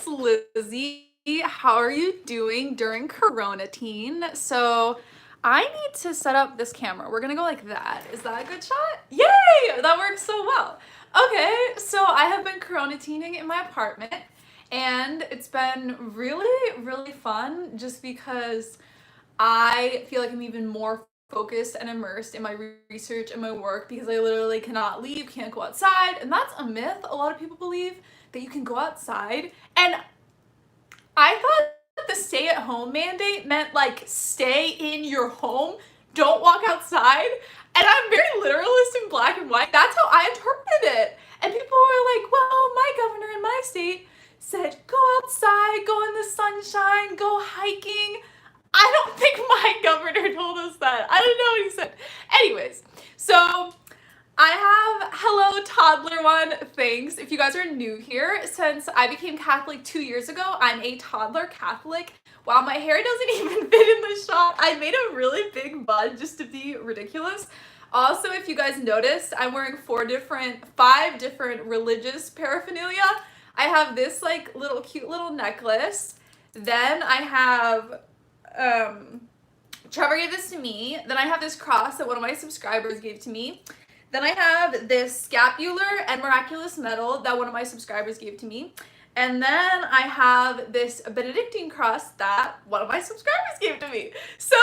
it's Lizzie. How are you doing during Coronatine? So I need to set up this camera. We're gonna go like that. Is that a good shot? Yay! That works so well. Okay, so I have been Coronatining in my apartment and it's been really fun just because I feel like I'm even more focused and immersed in my research and my work because I literally cannot leave, can't go outside. And that's a myth. A lot of people believe that you can go outside. And I thought the stay-at-home mandate meant like stay in your home, don't walk outside. And I'm very literalist in black and white. That's how I interpreted it. And people were like, well, my governor in my state said, go outside, go in the sunshine, go hiking. I don't think my governor told us that. I don't know what he said. Anyways, so I have hello toddler one. Thanks. If you guys are new here, since I became Catholic 2 years ago, I'm a toddler Catholic. Wow, my hair doesn't even fit in the shot. I made a really big bun just to be ridiculous. Also, if you guys noticed, I'm wearing 5 different religious paraphernalia. I have this like cute little necklace. Then I have Trevor gave this to me. Then I have this cross that one of my subscribers gave to me. Then I have this scapular and miraculous medal that one of my subscribers gave to me. And then I have this Benedictine cross that one of my subscribers gave to me. So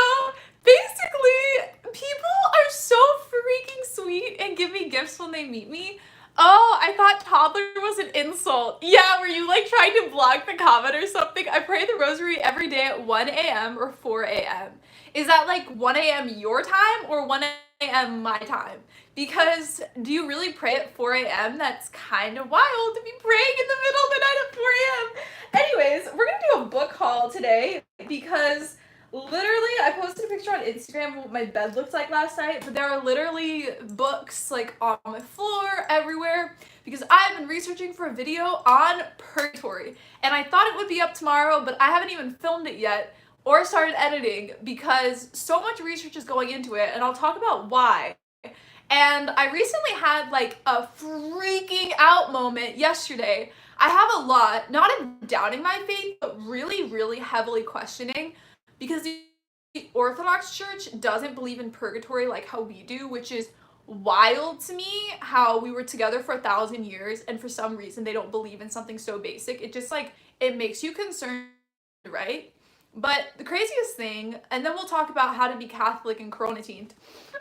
basically, people are so freaking sweet and give me gifts when they meet me. Oh, I thought toddler was an insult. Yeah, were you like trying to block the comment or something? I pray the rosary every day at 1 a.m. or 4 a.m. Is that like 1 a.m. your time or 1 a.m. my time? Because do you really pray at 4 a.m.? That's kind of wild to be praying in the middle of the night at 4 a.m. Anyways, we're going to do a book haul today because literally I posted a picture on Instagram of what my bed looked like last night, but there are literally books like on my floor everywhere because I've been researching for a video on Purgatory and I thought it would be up tomorrow, but I haven't even filmed it yet or started editing because so much research is going into it, and I'll talk about why. And I recently had like a freaking out moment yesterday. I have a lot, not in doubting my faith, but really heavily questioning, because the Orthodox Church doesn't believe in purgatory like how we do, which is wild to me, how we were together for 1,000 years and for some reason they don't believe in something so basic. It just like, it makes you concerned, right? But the craziest thing, and then we'll talk about how to be Catholic and Coronatine,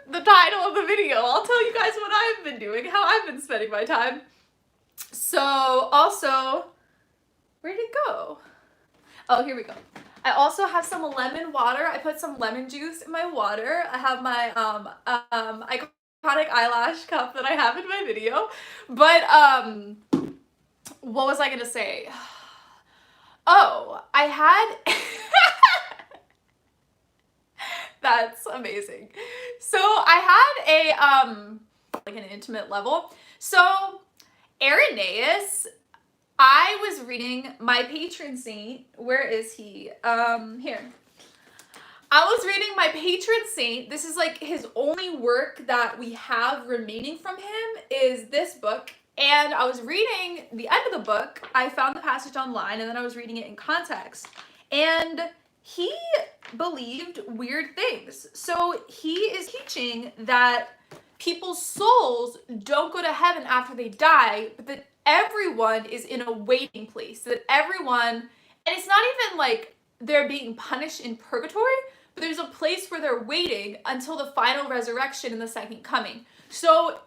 the title of the video. I'll tell you guys what I've been doing, how I've been spending my time. So also, where did it go? Oh, here we go. I also have some lemon water. I put some lemon juice in my water. I have my iconic eyelash cup that I have in my video. But what was I gonna say? Oh, I had that's amazing. So I had a like an intimate level. So Irenaeus, I was reading my patron saint. Where is he? Here. I was reading my patron saint. This is like his only work that we have remaining from him is this book. And I was reading the end of the book. I found the passage online and then I was reading it in context. And he believed weird things. So he is teaching that people's souls don't go to heaven after they die, but that everyone is in a waiting place. That everyone, and it's not even like they're being punished in purgatory, but there's a place where they're waiting until the final resurrection in the second coming. So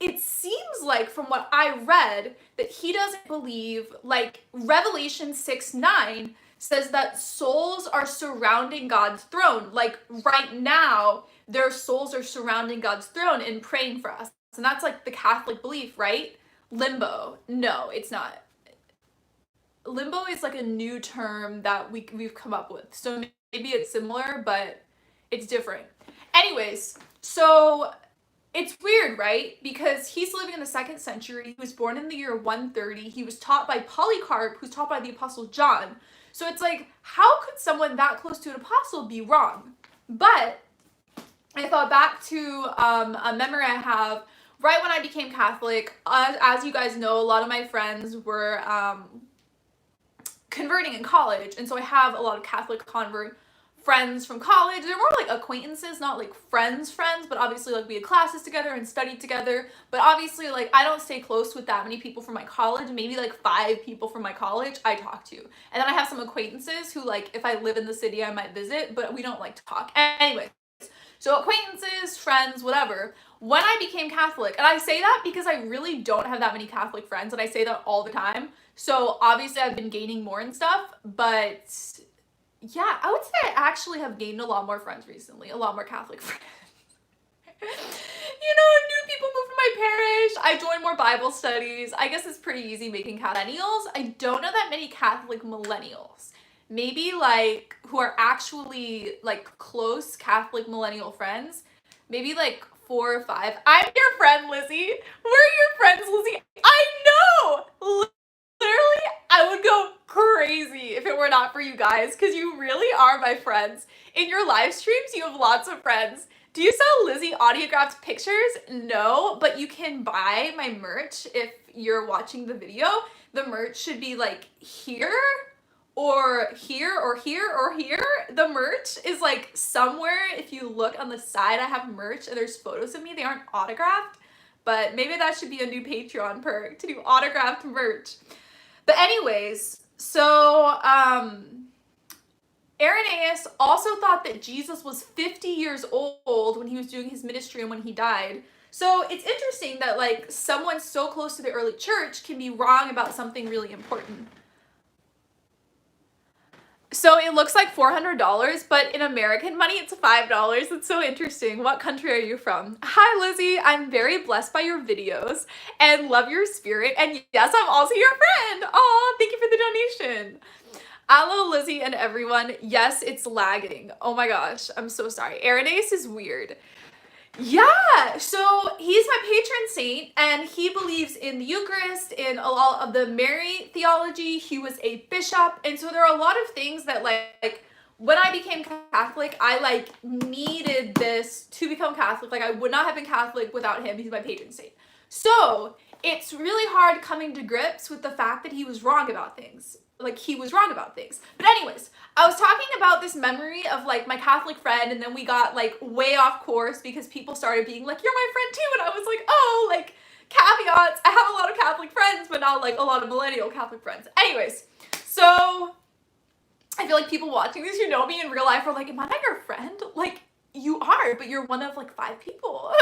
it seems like from what I read that he doesn't believe, like Revelation 6:9 says that souls are surrounding God's throne. Like right now, their souls are surrounding God's throne and praying for us. And that's like the Catholic belief, right? Limbo. No, it's not. Limbo is like a new term that we've come up with. So maybe it's similar, but it's different. Anyways, so it's weird, right? Because he's living in the 2nd century. He was born in the year 130. He was taught by Polycarp, who's taught by the Apostle John. So it's like, how could someone that close to an apostle be wrong? But I thought back to a memory I have right when I became Catholic. As you guys know, a lot of my friends were converting in college, and so I have a lot of Catholic convert friends from college. They're more like acquaintances, not like friends, but obviously like we had classes together and studied together. But obviously like I don't stay close with that many people from my college. Maybe like 5 people from my college I talk to. And then I have some acquaintances who like if I live in the city I might visit, but we don't like to talk. Anyway, so acquaintances, friends, whatever. When I became Catholic, and I say that because I really don't have that many Catholic friends, and I say that all the time. So obviously I've been gaining more and stuff, but yeah, I would say I actually have gained a lot more friends recently, a lot more Catholic friends. New people moved to my parish. I joined more Bible studies. I guess it's pretty easy making millennials. I don't know that many Catholic millennials. Maybe like who are actually like close Catholic millennial friends. Maybe like 4 or 5. I'm your friend, Lizzie. We're your friends, Lizzie. I know! Literally, I would go crazy if it were not for you guys, because you really are my friends. In your live streams, you have lots of friends. Do you sell Lizzie autographed pictures? No, but you can buy my merch if you're watching the video. The merch should be like here, or here, or here, or here. The merch is like somewhere. If you look on the side, I have merch and there's photos of me. They aren't autographed, but maybe that should be a new Patreon perk, to do autographed merch. But anyways, so Irenaeus also thought that Jesus was 50 years old when he was doing his ministry and when he died. So it's interesting that like someone so close to the early church can be wrong about something really important. So it looks like $400, but in American money, it's $5. It's so interesting. What country are you from? Hi, Lizzie. I'm very blessed by your videos and love your spirit. And yes, I'm also your friend. Aw, thank you for the donation. Hello, Lizzie and everyone. Yes, it's lagging. Oh my gosh, I'm so sorry. Irenaeus is weird. Yeah, so he's my patron saint, and he believes in the Eucharist, in a lot of the Mary theology. He was a bishop, and so there are a lot of things that like when I became Catholic, I like needed this to become Catholic. Like I would not have been Catholic without him. He's my patron saint. So it's really hard coming to grips with the fact that he was wrong about things. Like he was wrong about things. But anyways, I was talking about this memory of like my Catholic friend, and then we got like way off course because people started being like, you're my friend too, and I was like, oh, like caveats, I have a lot of Catholic friends, but not like a lot of millennial Catholic friends. Anyways, so I feel like people watching this who know me in real life are like, am I not your friend? Like you are, but you're one of like 5 people.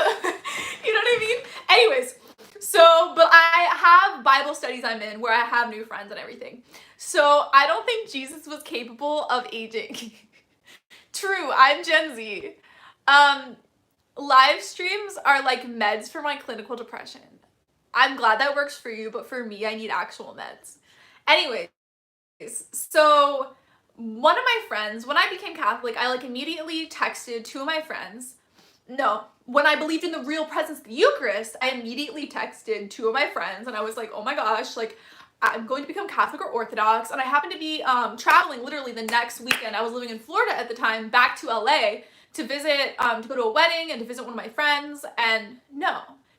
You know what I mean? Anyways, so, but I have Bible studies I'm in where I have new friends and everything. So I don't think Jesus was capable of aging. True, I'm Gen Z. Live streams are like meds for my clinical depression. I'm glad that works for you, but for me, I need actual meds. Anyways, so one of my friends, when I became Catholic, I like immediately texted 2 of my friends. No, when I believed in the real presence of the Eucharist, I immediately texted 2 of my friends, and I was like, oh my gosh, like I'm going to become Catholic or Orthodox. And I happened to be traveling literally the next weekend. I was living in Florida at the time, back to LA to visit, to go to a wedding and to visit one of my friends, and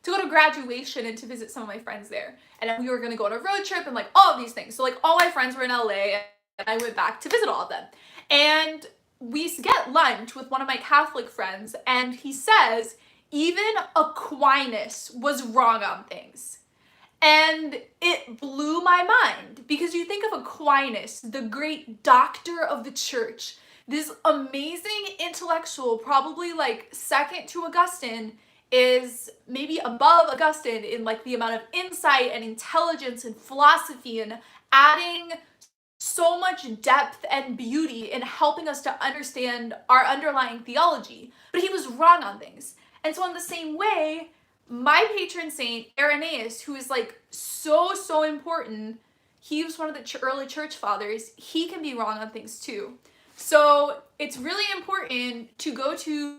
to go to graduation and to visit some of my friends there. And we were going to go on a road trip and like all of these things. So like all my friends were in LA, and I went back to visit all of them. And we get lunch with one of my Catholic friends, and he says even Aquinas was wrong on things. And it blew my mind, because you think of Aquinas, the great doctor of the church, this amazing intellectual, probably like second to Augustine, is maybe above Augustine in like the amount of insight and intelligence and philosophy, and adding so much depth and beauty in helping us to understand our underlying theology. But he was wrong on things. And so in the same way, my patron saint, Irenaeus, who is like so important, he was one of the early church fathers, he can be wrong on things too. So it's really important to go to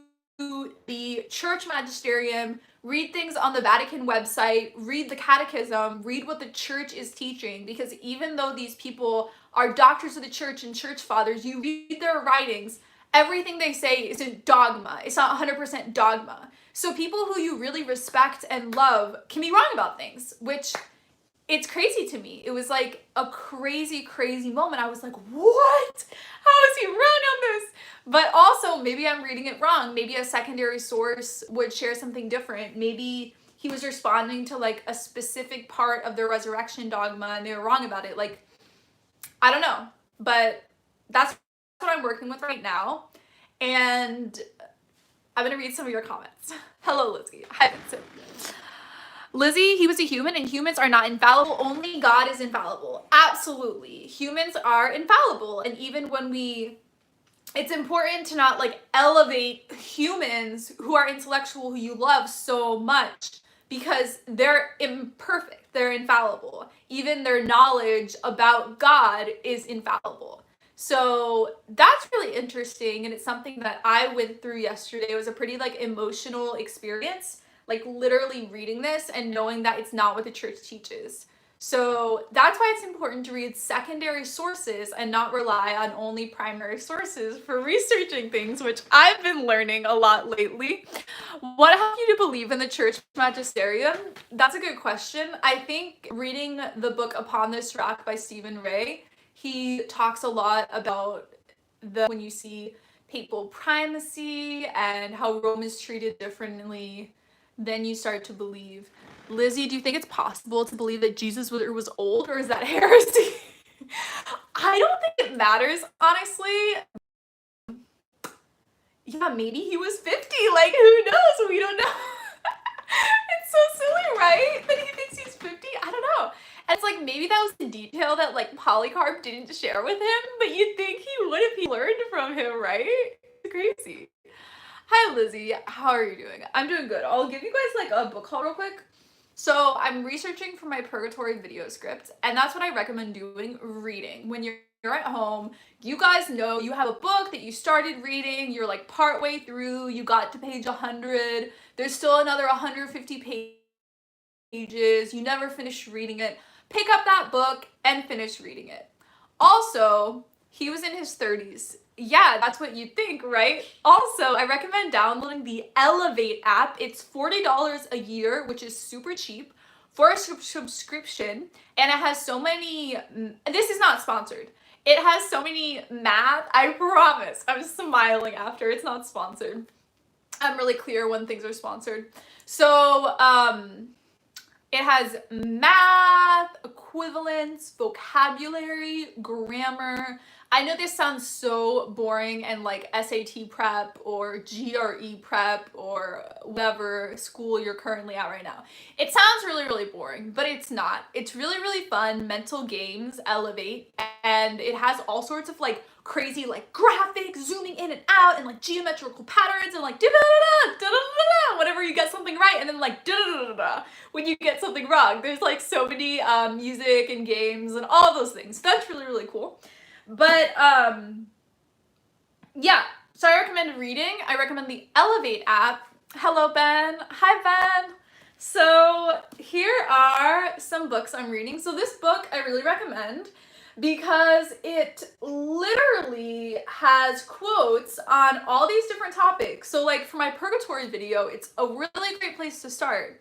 the church magisterium, read things on the Vatican website, read the catechism, read what the church is teaching, because even though these people are doctors of the church and church fathers, you read their writings, everything they say isn't dogma. It's not 100% dogma. So people who you really respect and love can be wrong about things, which it's crazy to me. It was like a crazy, crazy moment. I was like, what? How is he wrong on this? But also, maybe I'm reading it wrong. Maybe a secondary source would share something different. Maybe he was responding to like a specific part of the resurrection dogma and they were wrong about it. Like, I don't know. But that's what I'm working with right now. And I'm going to read some of your comments. Hello, Lizzie. Hi, Vincent. Lizzie, he was a human and humans are not infallible. Only God is infallible. Absolutely. Humans are infallible. And even when it's important to not like elevate humans who are intellectual, who you love so much, because they're imperfect. They're infallible. Even their knowledge about God is infallible. So that's really interesting. And it's something that I went through yesterday. It was a pretty like emotional experience, like literally reading this and knowing that it's not what the church teaches. So that's why it's important to read secondary sources and not rely on only primary sources for researching things, which I've been learning a lot lately. What helped you to believe in the church magisterium? That's a good question. I think reading the book Upon This Rock by Stephen Ray, he talks a lot about when you see papal primacy and how Rome is treated differently, then you start to believe. Lizzie, do you think it's possible to believe that Jesus was old, or is that heresy? I don't think it matters, honestly. Yeah, maybe he was 50. Like, who knows? We don't know. It's so silly, right? That he thinks he's 50. I don't know. And it's like, maybe that was the detail that like Polycarp didn't share with him, but you'd think he would if he learned from him, right? It's crazy. Hi, Lizzie. How are you doing? I'm doing good. I'll give you guys like a book haul real quick. So I'm researching for my Purgatory video script, and that's what I recommend doing, reading. When you're at home, you guys know you have a book that you started reading, you're like partway through, you got to page 100, there's still another 150 pages, you never finished reading it. Pick up that book and finish reading it. Also, he was in his 30s. Yeah, that's what you'd think, right? Also, I recommend downloading the Elevate app. It's $40 a year, which is super cheap for a subscription. And it has so many, this is not sponsored. It has so many math, I promise. I'm smiling after, it's not sponsored. I'm really clear when things are sponsored. So, it has math, equivalence, vocabulary, grammar. I know this sounds so boring and like SAT prep or GRE prep or whatever school you're currently at right now. It sounds really, really boring, but it's not. It's really, really fun. Mental games, Elevate, and it has all sorts of like crazy like graphics zooming in and out and like geometrical patterns and like da-da-da-da, whenever you get something right, and then like da-da-da-da when you get something wrong. There's like so many music and games and all those things. So that's really, really cool. But yeah, so I recommend reading. I recommend the Elevate app. Hello, Ben. Hi, Ben. So here are some books I'm reading. So this book I really recommend because it literally has quotes on all these different topics. So like for my Purgatory video, it's a really great place to start.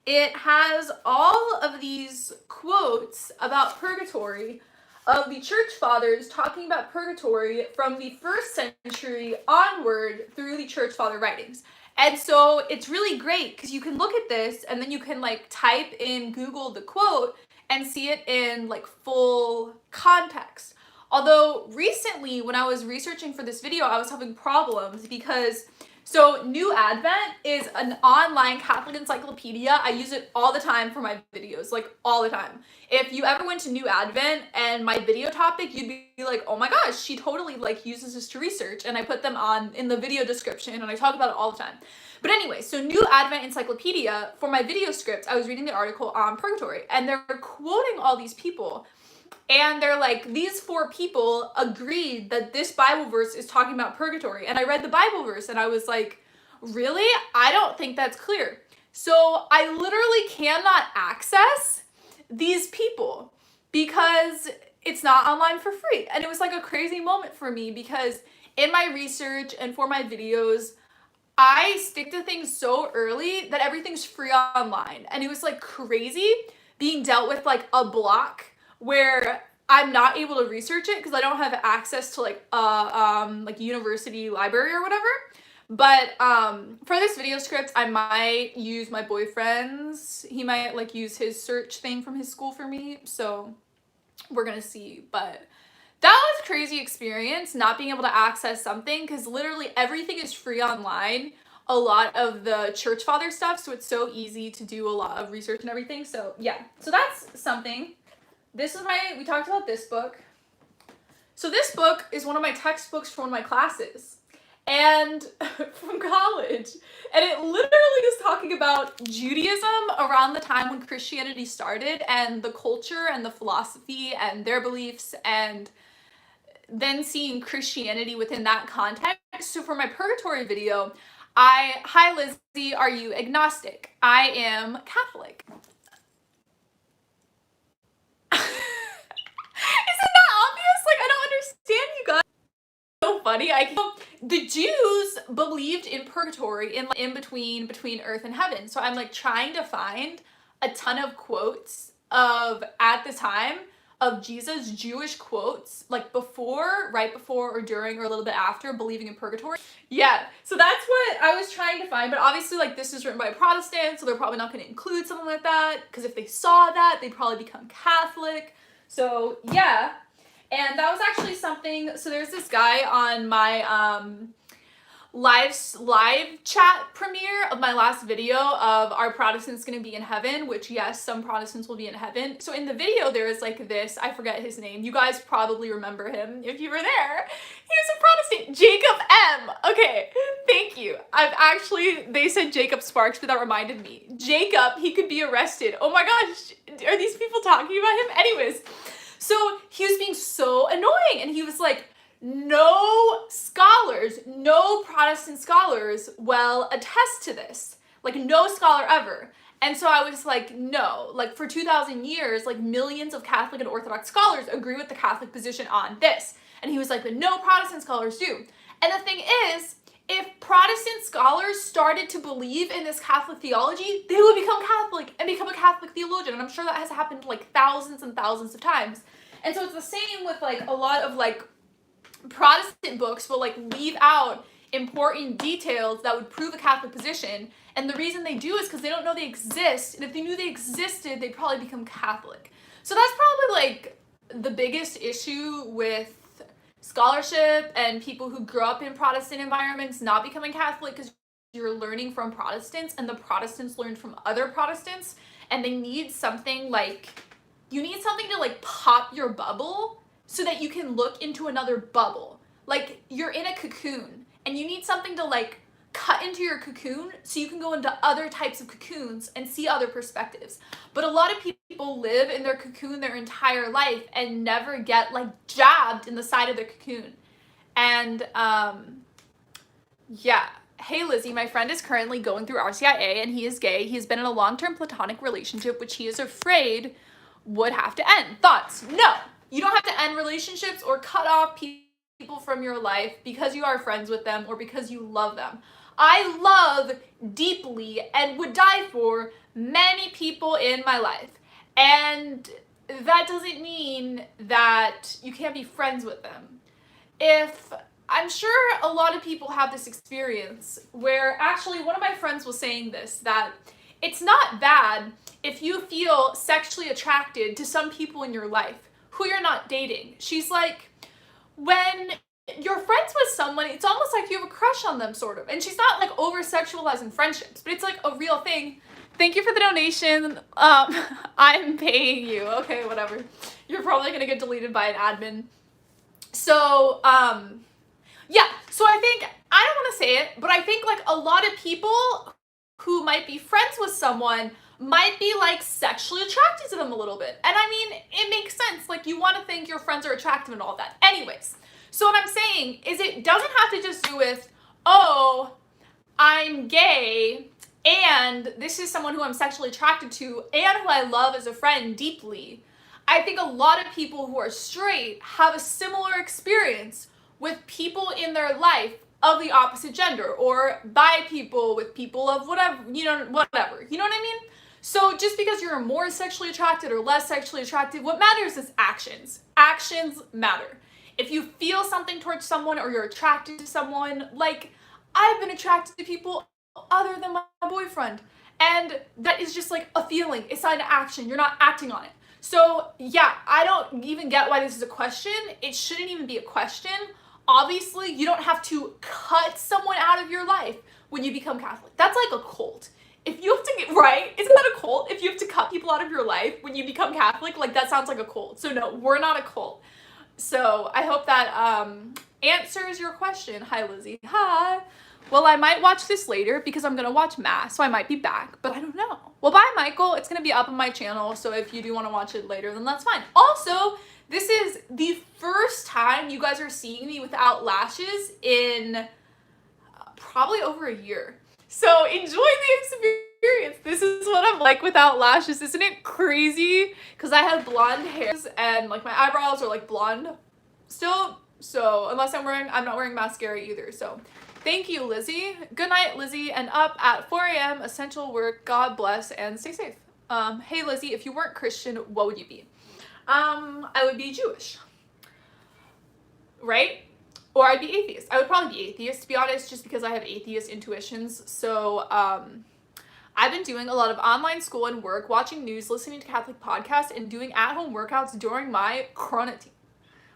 It has all of these quotes about Purgatory of the church fathers talking about Purgatory from the 1st century onward through the church father writings. And so it's really great because you can look at this and then you can like type in Google the quote and see it in like full context. Although recently when I was researching for this video, I was having problems because so New Advent is an online Catholic encyclopedia. I use it all the time for my videos, like all the time. If you ever went to New Advent and my video topic, you'd be like, oh my gosh, she totally like uses this to research, and I put them on in the video description and I talk about it all the time. But anyway, so New Advent Encyclopedia, for my video script, I was reading the article on Purgatory and they're quoting all these people. And they're like, these 4 people agreed that this Bible verse is talking about Purgatory. And I read the Bible verse and I was like, really? I don't think that's clear. So I literally cannot access these people because it's not online for free. And it was like a crazy moment for me because in my research and for my videos, I stick to things so early that everything's free online. And it was like crazy being dealt with like a block where I'm not able to research it because I don't have access to like university library or whatever. But for this video script, I might use my boyfriend's. He might like use his search thing from his school for me. So we're gonna see. But that was a crazy experience, not being able to access something, because literally everything is free online. A lot of the church father stuff, so it's so easy to do a lot of research and everything. So yeah, so that's something. This is we talked about this book. So this book is one of my textbooks for one of my classes, and from college, and it literally is talking about Judaism around the time when Christianity started, and the culture and the philosophy and their beliefs, and then seeing Christianity within that context. So for my Purgatory video, hi Lizzie, are you agnostic? I am Catholic. Isn't that obvious? Like, I don't understand, you guys. So funny. The Jews believed in purgatory, in between earth and heaven. So I'm like trying to find a ton of quotes of, at the time, of Jesus, Jewish quotes, like before, right before or during or a little bit after believing in purgatory. Yeah, so that's what I was trying to find, but obviously like this is written by a Protestant, so they're probably not going to include something like that, because if they saw that, they'd probably become Catholic. So yeah, and that was actually something. So there's this guy on my live chat premiere of my last video of "Are Protestants Gonna Be in Heaven?" Which yes, some Protestants will be in heaven. So in the video there is like this, I forget his name, you guys probably remember him if you were there. He was a Protestant, Jacob M. Okay, thank you. They said Jacob Sparks, but that reminded me. Jacob, he could be arrested. Oh my gosh, are these people talking about him? Anyways, so he was being so annoying, and he was like, no Protestant scholars will attest to this. Like, no scholar ever. And so I was like, no. Like, for 2,000 years, like, millions of Catholic and Orthodox scholars agree with the Catholic position on this. And he was like, but no Protestant scholars do. And the thing is, if Protestant scholars started to believe in this Catholic theology, they would become Catholic and become a Catholic theologian. And I'm sure that has happened, like, thousands and thousands of times. And so it's the same with, like, a lot of, like, Protestant books will like leave out important details that would prove a Catholic position, and the reason they do is because they don't know they exist, and if they knew they existed, they'd probably become Catholic. So that's probably like the biggest issue with scholarship and people who grew up in Protestant environments not becoming Catholic, because you're learning from Protestants and the Protestants learned from other Protestants, and they need something like, you need something to like pop your bubble so that you can look into another bubble. Like, you're in a cocoon, and you need something to, like, cut into your cocoon so you can go into other types of cocoons and see other perspectives. But a lot of people live in their cocoon their entire life and never get, like, jabbed in the side of their cocoon. And, yeah. Hey, Lizzie, my friend is currently going through RCIA, and he is gay. He has been in a long-term platonic relationship, which he is afraid would have to end. Thoughts? No. You don't have to end relationships or cut off people from your life because you are friends with them or because you love them. I love deeply and would die for many people in my life. And that doesn't mean that you can't be friends with them. I'm sure a lot of people have this experience where, actually one of my friends was saying this, that it's not bad if you feel sexually attracted to some people in your life who you're not dating. She's like, when you're friends with someone, it's almost like you have a crush on them, sort of. And she's not like over-sexualizing friendships, but it's like a real thing. Thank you for the donation. I'm paying you. Okay, whatever. You're probably gonna get deleted by an admin. So, yeah. So I think, I don't want to say it, but I think like a lot of people who might be friends with someone might be like sexually attracted to them a little bit. And I mean, it makes sense. Like, you want to think your friends are attractive and all that. Anyways, so what I'm saying is it doesn't have to just do with, oh, I'm gay and this is someone who I'm sexually attracted to and who I love as a friend deeply. I think a lot of people who are straight have a similar experience with people in their life of the opposite gender, or bi people with people of whatever, whatever. You know what I mean? So just because you're more sexually attracted or less sexually attracted, what matters is actions. Actions matter. If you feel something towards someone or you're attracted to someone, like I've been attracted to people other than my boyfriend. And that is just like a feeling. It's not an action. You're not acting on it. So yeah, I don't even get why this is a question. It shouldn't even be a question. Obviously, you don't have to cut someone out of your life when you become Catholic. That's like a cult. If you have to get, right? Isn't that a cult? If you have to cut people out of your life when you become Catholic, like that sounds like a cult. So no, we're not a cult. So I hope that answers your question. Hi, Lizzie. Hi. Well, I might watch this later because I'm going to watch Mass, so I might be back, but I don't know. Well, bye, Michael. It's going to be up on my channel, so if you do want to watch it later, then that's fine. Also, this is the first time you guys are seeing me without lashes in probably over a year. So enjoy the experience. This is what I'm like without lashes. Isn't it crazy? Because I have blonde hairs and like my eyebrows are like blonde still. So unless I'm not wearing mascara either. So thank you, Lizzie. Good night, Lizzie. And up at 4 a.m. essential work. God bless and stay safe. Hey, Lizzie, if you weren't Christian, what would you be? I would be Jewish. Right? Or I'd be atheist. I would probably be atheist, to be honest, just because I have atheist intuitions. So I've been doing a lot of online school and work, watching news, listening to Catholic podcasts, and doing at-home workouts during my Coronatining.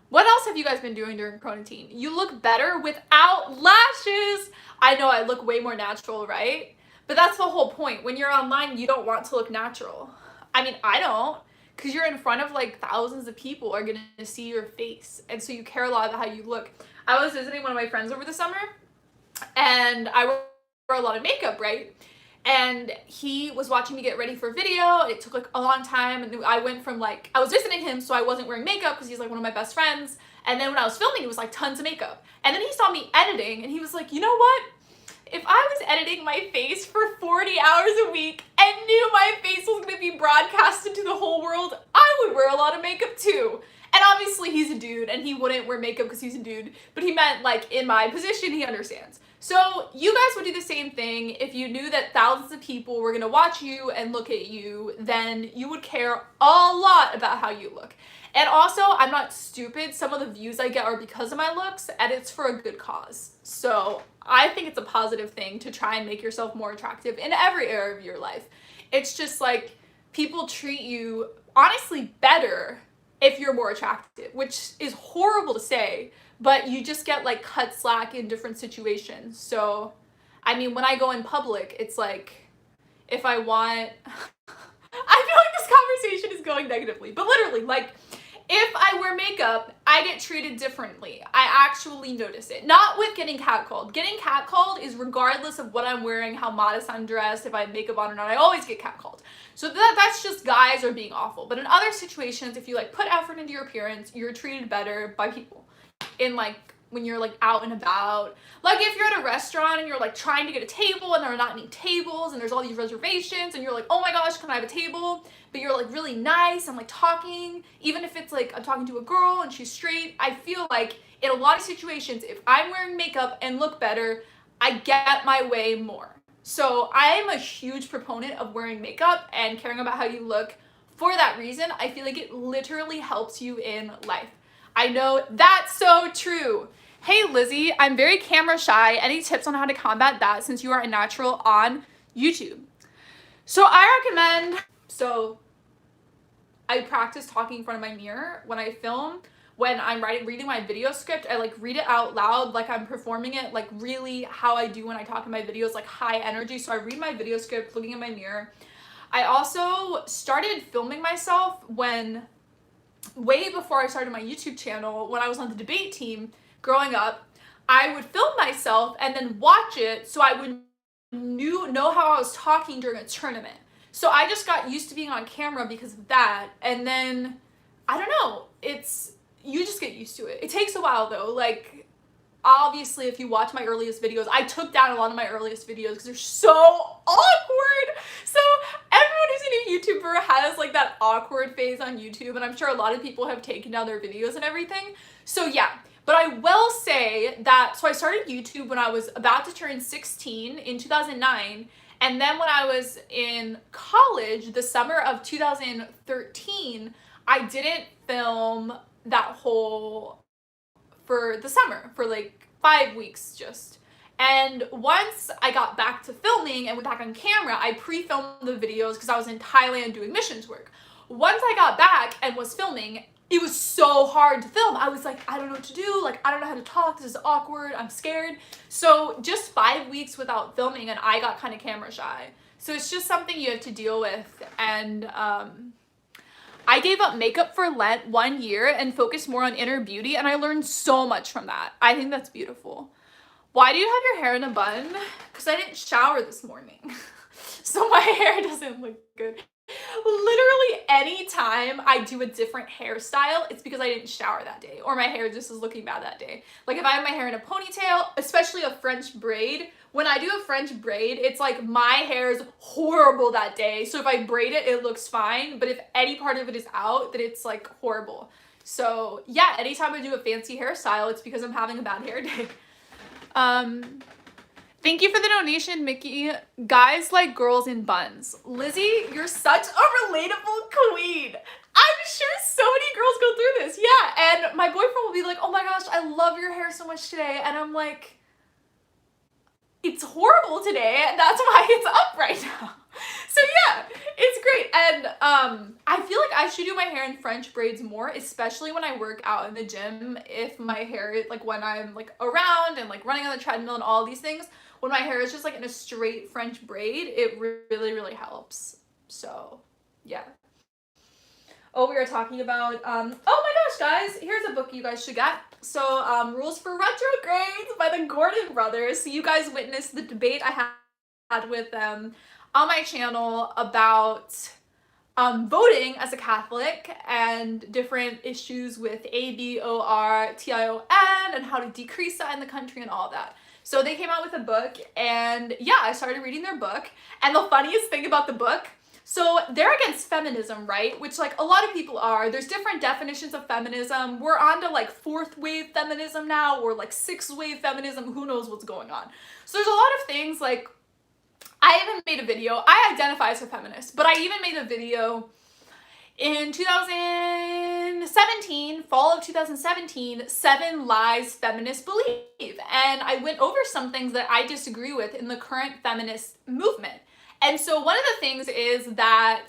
What else have you guys been doing during Coronatine? You look better without lashes. I know I look way more natural, right? But that's the whole point. When you're online, you don't want to look natural. I mean, I don't. Because you're in front of like thousands of people are going to see your face. And so you care a lot about how you look. I was visiting one of my friends over the summer and I wore a lot of makeup, right? And he was watching me get ready for a video. It took like a long time. And I went from like, I was visiting him, so I wasn't wearing makeup because he's like one of my best friends. And then when I was filming, it was like tons of makeup. And then he saw me editing and he was like, you know what? If I was editing my face for 40 hours a week and knew my face was going to be broadcasted to the whole world, I would wear a lot of makeup too. And obviously he's a dude and he wouldn't wear makeup because he's a dude, but he meant like in my position, he understands. So you guys would do the same thing. If you knew that thousands of people were going to watch you and look at you, then you would care a lot about how you look. And also, I'm not stupid. Some of the views I get are because of my looks, and it's for a good cause. So I think it's a positive thing to try and make yourself more attractive in every area of your life. It's just like people treat you honestly better if you're more attractive, which is horrible to say, but you just get like cut slack in different situations. So, I mean, when I go in public, it's like, if I want, I feel like this conversation is going negatively, but literally, like, if I wear makeup, I get treated differently. I actually notice it. Not with getting catcalled. Getting catcalled is regardless of what I'm wearing, how modest I'm dressed, if I have makeup on or not, I always get catcalled. So that's just guys are being awful. But in other situations, if you like put effort into your appearance, you're treated better by people. In like, when you're like out and about. Like if you're at a restaurant and you're like trying to get a table and there are not any tables and there's all these reservations and you're like, oh my gosh, can I have a table? But you're like really nice and like talking, even if it's like I'm talking to a girl and she's straight. I feel like in a lot of situations, if I'm wearing makeup and look better, I get my way more. So I am a huge proponent of wearing makeup and caring about how you look. For that reason, I feel like it literally helps you in life. I know that's so true. Hey Lizzie, I'm very camera shy. Any tips on how to combat that since you are a natural on YouTube? So I recommend, I practice talking in front of my mirror when I film. When I'm reading my video script, I like read it out loud like I'm performing it, like really how I do when I talk in my videos, like high energy. So I read my video script looking in my mirror. I also started filming myself way before I started my YouTube channel, when I was on the debate team growing up. I would film myself and then watch it so I would know how I was talking during a tournament. So I just got used to being on camera because of that. And then, I don't know, you just get used to it. It takes a while though. Like, obviously if you watch my earliest videos, I took down a lot of my earliest videos because they're so awkward. So everyone who's a new YouTuber has like that awkward phase on YouTube, and I'm sure a lot of people have taken down their videos and everything. So yeah, but I will say that, so I started YouTube when I was about to turn 16 in 2009, And then when I was in college, the summer of 2013, I didn't film that whole for the summer for like 5 weeks just. And once I got back to filming and went back on camera, I pre-filmed the videos because I was in Thailand doing missions work. Once I got back and was filming, it was so hard to film. I was like, I don't know what to do. Like, I don't know how to talk. This is awkward. I'm scared. So just 5 weeks without filming and I got kind of camera shy. So it's just something you have to deal with. And I gave up makeup for Lent 1 year and focused more on inner beauty. And I learned so much from that. I think that's beautiful. Why do you have your hair in a bun? Because I didn't shower this morning. So my hair doesn't look good. Literally any time I do a different hairstyle, it's because I didn't shower that day or my hair just is looking bad that day. Like if I have my hair in a ponytail, especially a French braid, when I do a French braid, it's like my hair is horrible that day. So if I braid it, it looks fine. But if any part of it is out, then it's like horrible. So yeah, anytime I do a fancy hairstyle, it's because I'm having a bad hair day. Thank you for the donation, Mickey. Guys like girls in buns. Lizzie, you're such a relatable queen. I'm sure so many girls go through this. Yeah, and my boyfriend will be like, oh my gosh, I love your hair so much today. And I'm like, it's horrible today, and that's why it's up right now. So yeah, it's great. And I feel like I should do my hair in French braids more, especially when I work out in the gym. If my hair, like when I'm like around and like running on the treadmill and all these things, when my hair is just like in a straight French braid, it really, really helps. So yeah. Oh, we were talking about, oh my gosh, guys, here's a book you guys should get. So, Rules for Retrogrades by the Gordon brothers. So you guys witnessed the debate I had with them on my channel about voting as a Catholic and different issues with ABORTION and how to decrease that in the country and all that. So they came out with a book and yeah, I started reading their book. And the funniest thing about the book, so they're against feminism, right? Which like a lot of people are. There's different definitions of feminism. We're on to like 4th wave feminism now or like 6th wave feminism. Who knows what's going on? So there's a lot of things like, I even made a video. I identify as a feminist, but I even made a video in 2017, fall of 2017, 7 lies feminists believe. And I went over some things that I disagree with in the current feminist movement. And so one of the things is that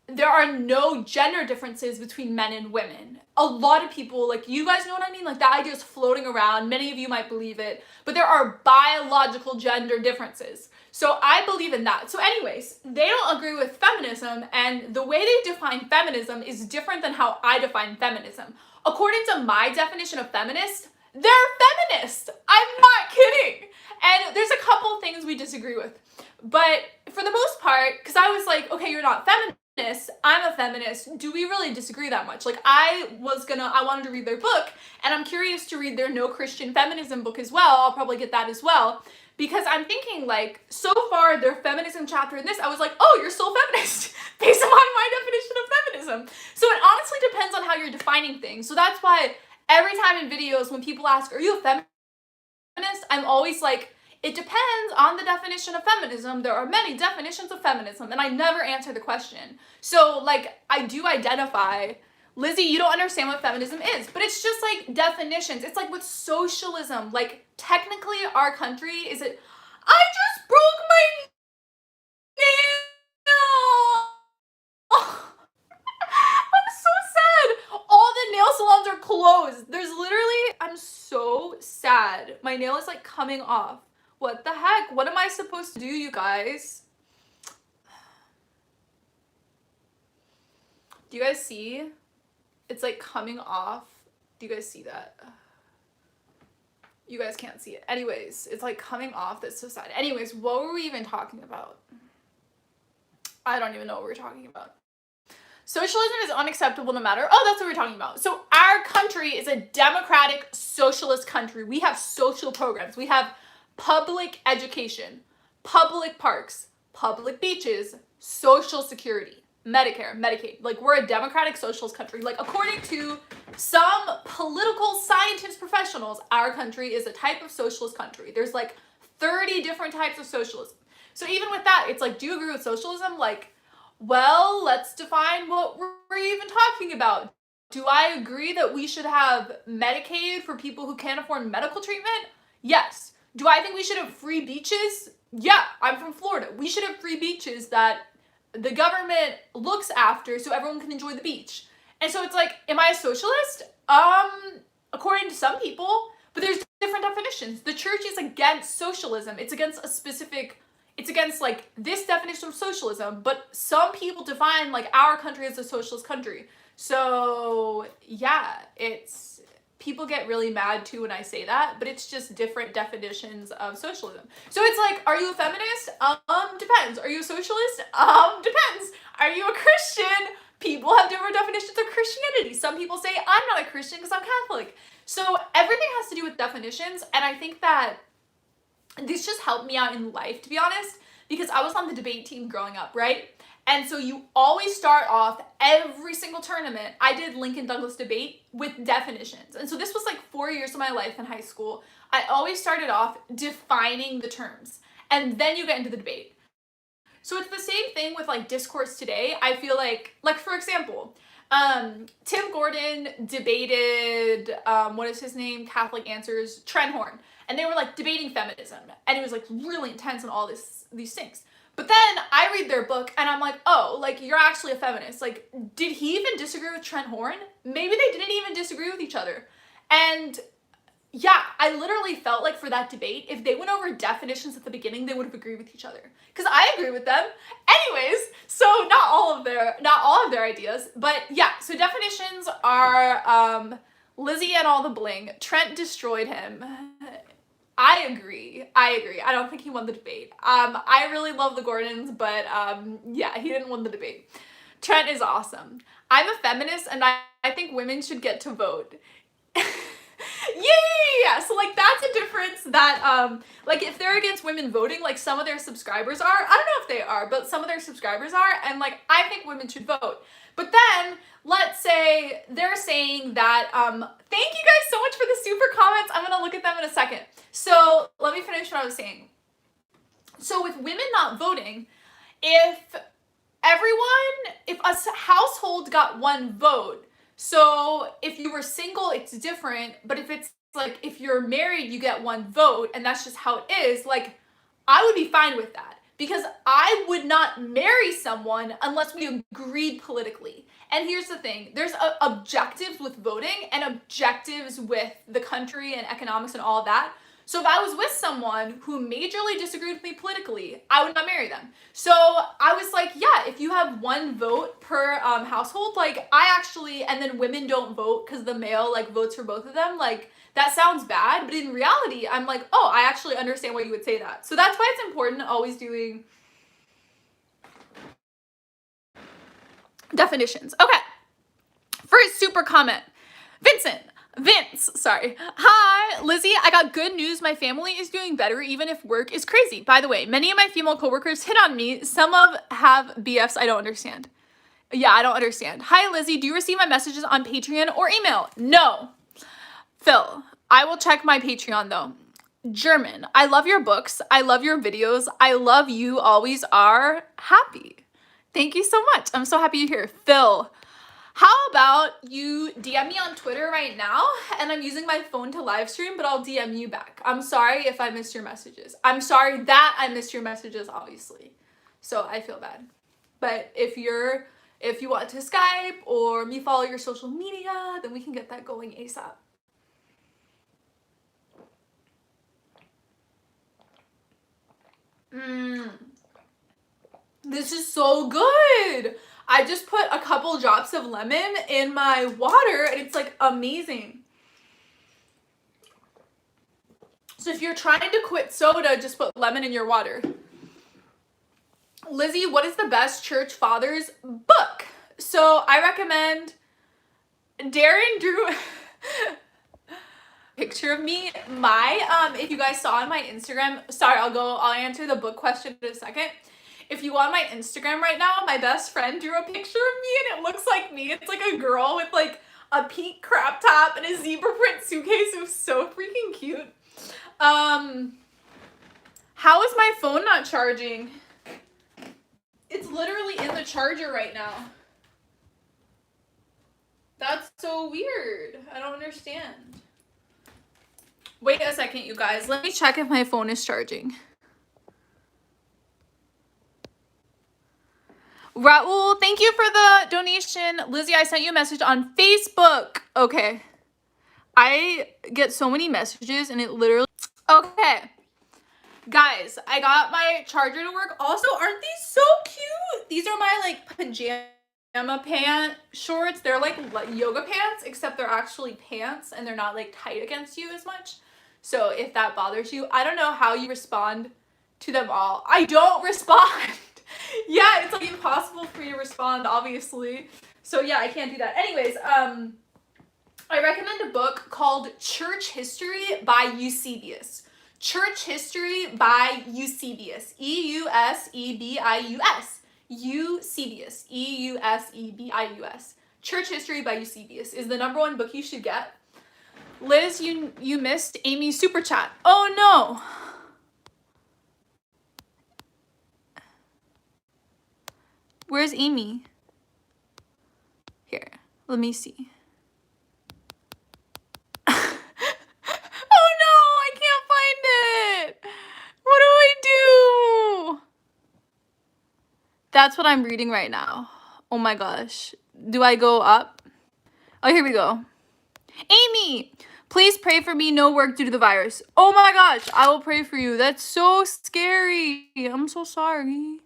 there are no gender differences between men and women. A lot of people, like, you guys know what I mean? Like, that idea is floating around. Many of you might believe it, but there are biological gender differences. So I believe in that. So anyways, they don't agree with feminism, and the way they define feminism is different than how I define feminism. According to my definition of feminist, they're feminist. I'm not kidding. And there's a couple things we disagree with. But for the most part, because I was like, okay, you're not feminist, I'm a feminist. Do we really disagree that much? Like I wanted to read their book, and I'm curious to read their No Christian Feminism book as well. I'll probably get that as well. Because I'm thinking like, so far their feminism chapter in this, I was like, oh, you're so feminist based on my definition of feminism. So it honestly depends on how you're defining things. So that's why every time in videos when people ask, are you a feminist? I'm always like, it depends on the definition of feminism. There are many definitions of feminism, and I never answer the question. So like, I do identify, Lizzie, you don't understand what feminism is, but it's just like definitions. It's like with socialism, like technically our country is it, I just broke my nail. I'm so sad. All the nail salons are closed. There's literally, I'm so sad. My nail is like coming off. What the heck? What am I supposed to do, you guys? Do you guys see? It's like coming off. Do you guys see that? You guys can't see it. Anyways, it's like coming off. That's so sad. Anyways, what were we even talking about? I don't even know what we're talking about. Socialism is unacceptable no matter. Oh, that's what we're talking about. So our country is a democratic socialist country. We have social programs. We have public education, public parks, public beaches, social security, Medicare, Medicaid. Like, we're a democratic socialist country. Like, according to some political scientist professionals, our country is a type of socialist country. There's like 30 different types of socialism. So even with that, it's like, do you agree with socialism? Like, well, let's define what we're even talking about. Do I agree that we should have Medicaid for people who can't afford medical treatment? Yes. Do I think we should have free beaches? Yeah, I'm from Florida. We should have free beaches that the government looks after so everyone can enjoy the beach. And so it's like, am I a socialist? According to some people, but there's different definitions. The church is against socialism. It's against like this definition of socialism, but some people define like our country as a socialist country. So yeah, people get really mad too when I say that, but it's just different definitions of socialism. So it's like, are you a feminist? Depends. Are you a socialist? Depends. Are you a Christian? People have different definitions of Christianity. Some people say, I'm not a Christian because I'm Catholic. So everything has to do with definitions, and I think that this just helped me out in life, to be honest, because I was on the debate team growing up, right? And so you always start off every single tournament. I did Lincoln Douglas debate with definitions. And so this was like 4 years of my life in high school. I always started off defining the terms, and then you get into the debate. So it's the same thing with like discourse today. I feel like for example, Tim Gordon debated, what is his name? Catholic Answers, Trent Horn. And they were like debating feminism. And it was like really intense and all these things. But then I read their book and I'm like, oh, like you're actually a feminist. Like, did he even disagree with Trent Horn? Maybe they didn't even disagree with each other. And yeah, I literally felt like for that debate, if they went over definitions at the beginning, they would have agreed with each other. Because I agree with them. Anyways, so not all of their ideas, but yeah, so definitions are Lizzie and all the bling. Trent destroyed him. I agree. I don't think he won the debate. I really love the Gordons, but yeah, he didn't win the debate. Trent is awesome. I'm a feminist and I think women should get to vote. Yeah. So like that's a difference that like if they're against women voting, like some of their subscribers are. I don't know if they are, but some of their subscribers are, and like I think women should vote. But then let's say they're saying that thank you guys so much for the super comments. I'm gonna look at them in a second. So let me finish what I was saying. So with women not voting, if a household got one vote, so if you were single, it's different, but if it's like, if you're married, you get one vote, and that's just how it is, like, I would be fine with that, because I would not marry someone unless we agreed politically. And here's the thing, there's objectives with voting and objectives with the country and economics and all of that. So if I was with someone who majorly disagreed with me politically, I would not marry them. So I was like, yeah, if you have one vote per household, like and then women don't vote because the male like votes for both of them, like that sounds bad. But in reality, I'm like, oh, I actually understand why you would say that. So that's why it's important always doing definitions. Okay, first super comment, Vince, sorry. Hi, Lizzie, I got good news. My family is doing better even if work is crazy. By the way, many of my female coworkers hit on me. Some have BFs I don't understand. Yeah, I don't understand. Hi, Lizzie, do you receive my messages on Patreon or email? No. Phil, I will check my Patreon though. German, I love your books. I love your videos. I love you always are. Happy. Thank you so much. I'm so happy you're here. Phil, how about you DM me on Twitter right now, and I'm using my phone to live stream, but I'll DM you back. I'm sorry if I missed your messages. I'm sorry that I missed your messages, obviously. So I feel bad. But if you want to Skype or me follow your social media, then we can get that going ASAP. This is so good. I just put a couple drops of lemon in my water and it's like amazing. So if you're trying to quit soda, just put lemon in your water. Lizzie, what is the best church fathers book? So I recommend Darren Drew picture of me. If you guys saw on my Instagram, sorry, I'll answer the book question in a second. If you go on my Instagram right now, my best friend drew a picture of me and it looks like me. It's like a girl with like a pink crop top and a zebra print suitcase. It was so freaking cute. How is my phone not charging? It's literally in the charger right now. That's so weird. I don't understand. Wait a second, you guys. Let me check if my phone is charging. Raul, thank you for the donation. Lizzie, I sent you a message on Facebook. Okay. I get so many messages and it literally... Okay. Guys, I got my charger to work. Also, aren't these so cute? These are my like pajama pant shorts. They're like yoga pants, except they're actually pants and they're not like tight against you as much. So if that bothers you, I don't know how you respond to them all. I don't respond. Yeah, it's like impossible for you to respond, obviously. So yeah, I can't do that. Anyways, I recommend a book called Church History by Eusebius. Church History by Eusebius. E-U-S-E-B-I-U-S. Eusebius. E-U-S-E-B-I-U-S. Church History by Eusebius is the #1 book you should get. Liz, you missed Amy's super chat. Oh no. Where's Amy? Here, let me see. Oh no, I can't find it. What do I do? That's what I'm reading right now. Oh my gosh. Do I go up? Oh, here we go. Amy, please pray for me. No work due to the virus. Oh my gosh, I will pray for you. That's so scary. I'm so sorry.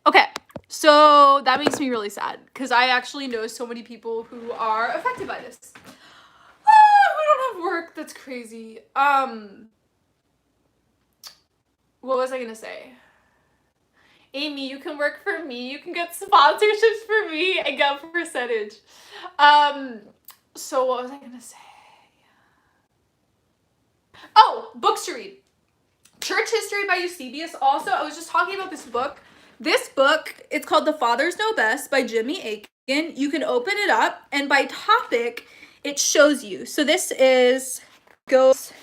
Okay, so that makes me really sad because I actually know so many people who are affected by this. We don't have work. That's crazy. What was I gonna say? Amy, you can work for me. You can get sponsorships for me and get a percentage. So what was I gonna say? Oh, books to read. Church History by Eusebius. Also, I was just talking about this book. This book, it's called The Fathers Know Best by Jimmy Akin. You can open it up, and by topic, it shows you. So this goes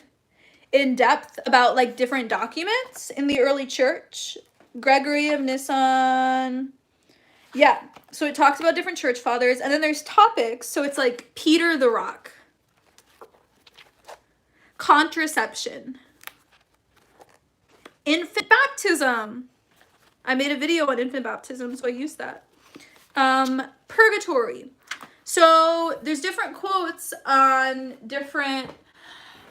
in depth about like different documents in the early church. Gregory of Nyssa. Yeah, so it talks about different church fathers, and then there's topics. So it's like Peter the Rock, contraception, infant baptism. I made a video on infant baptism, so I used that. Purgatory. So there's different quotes on different,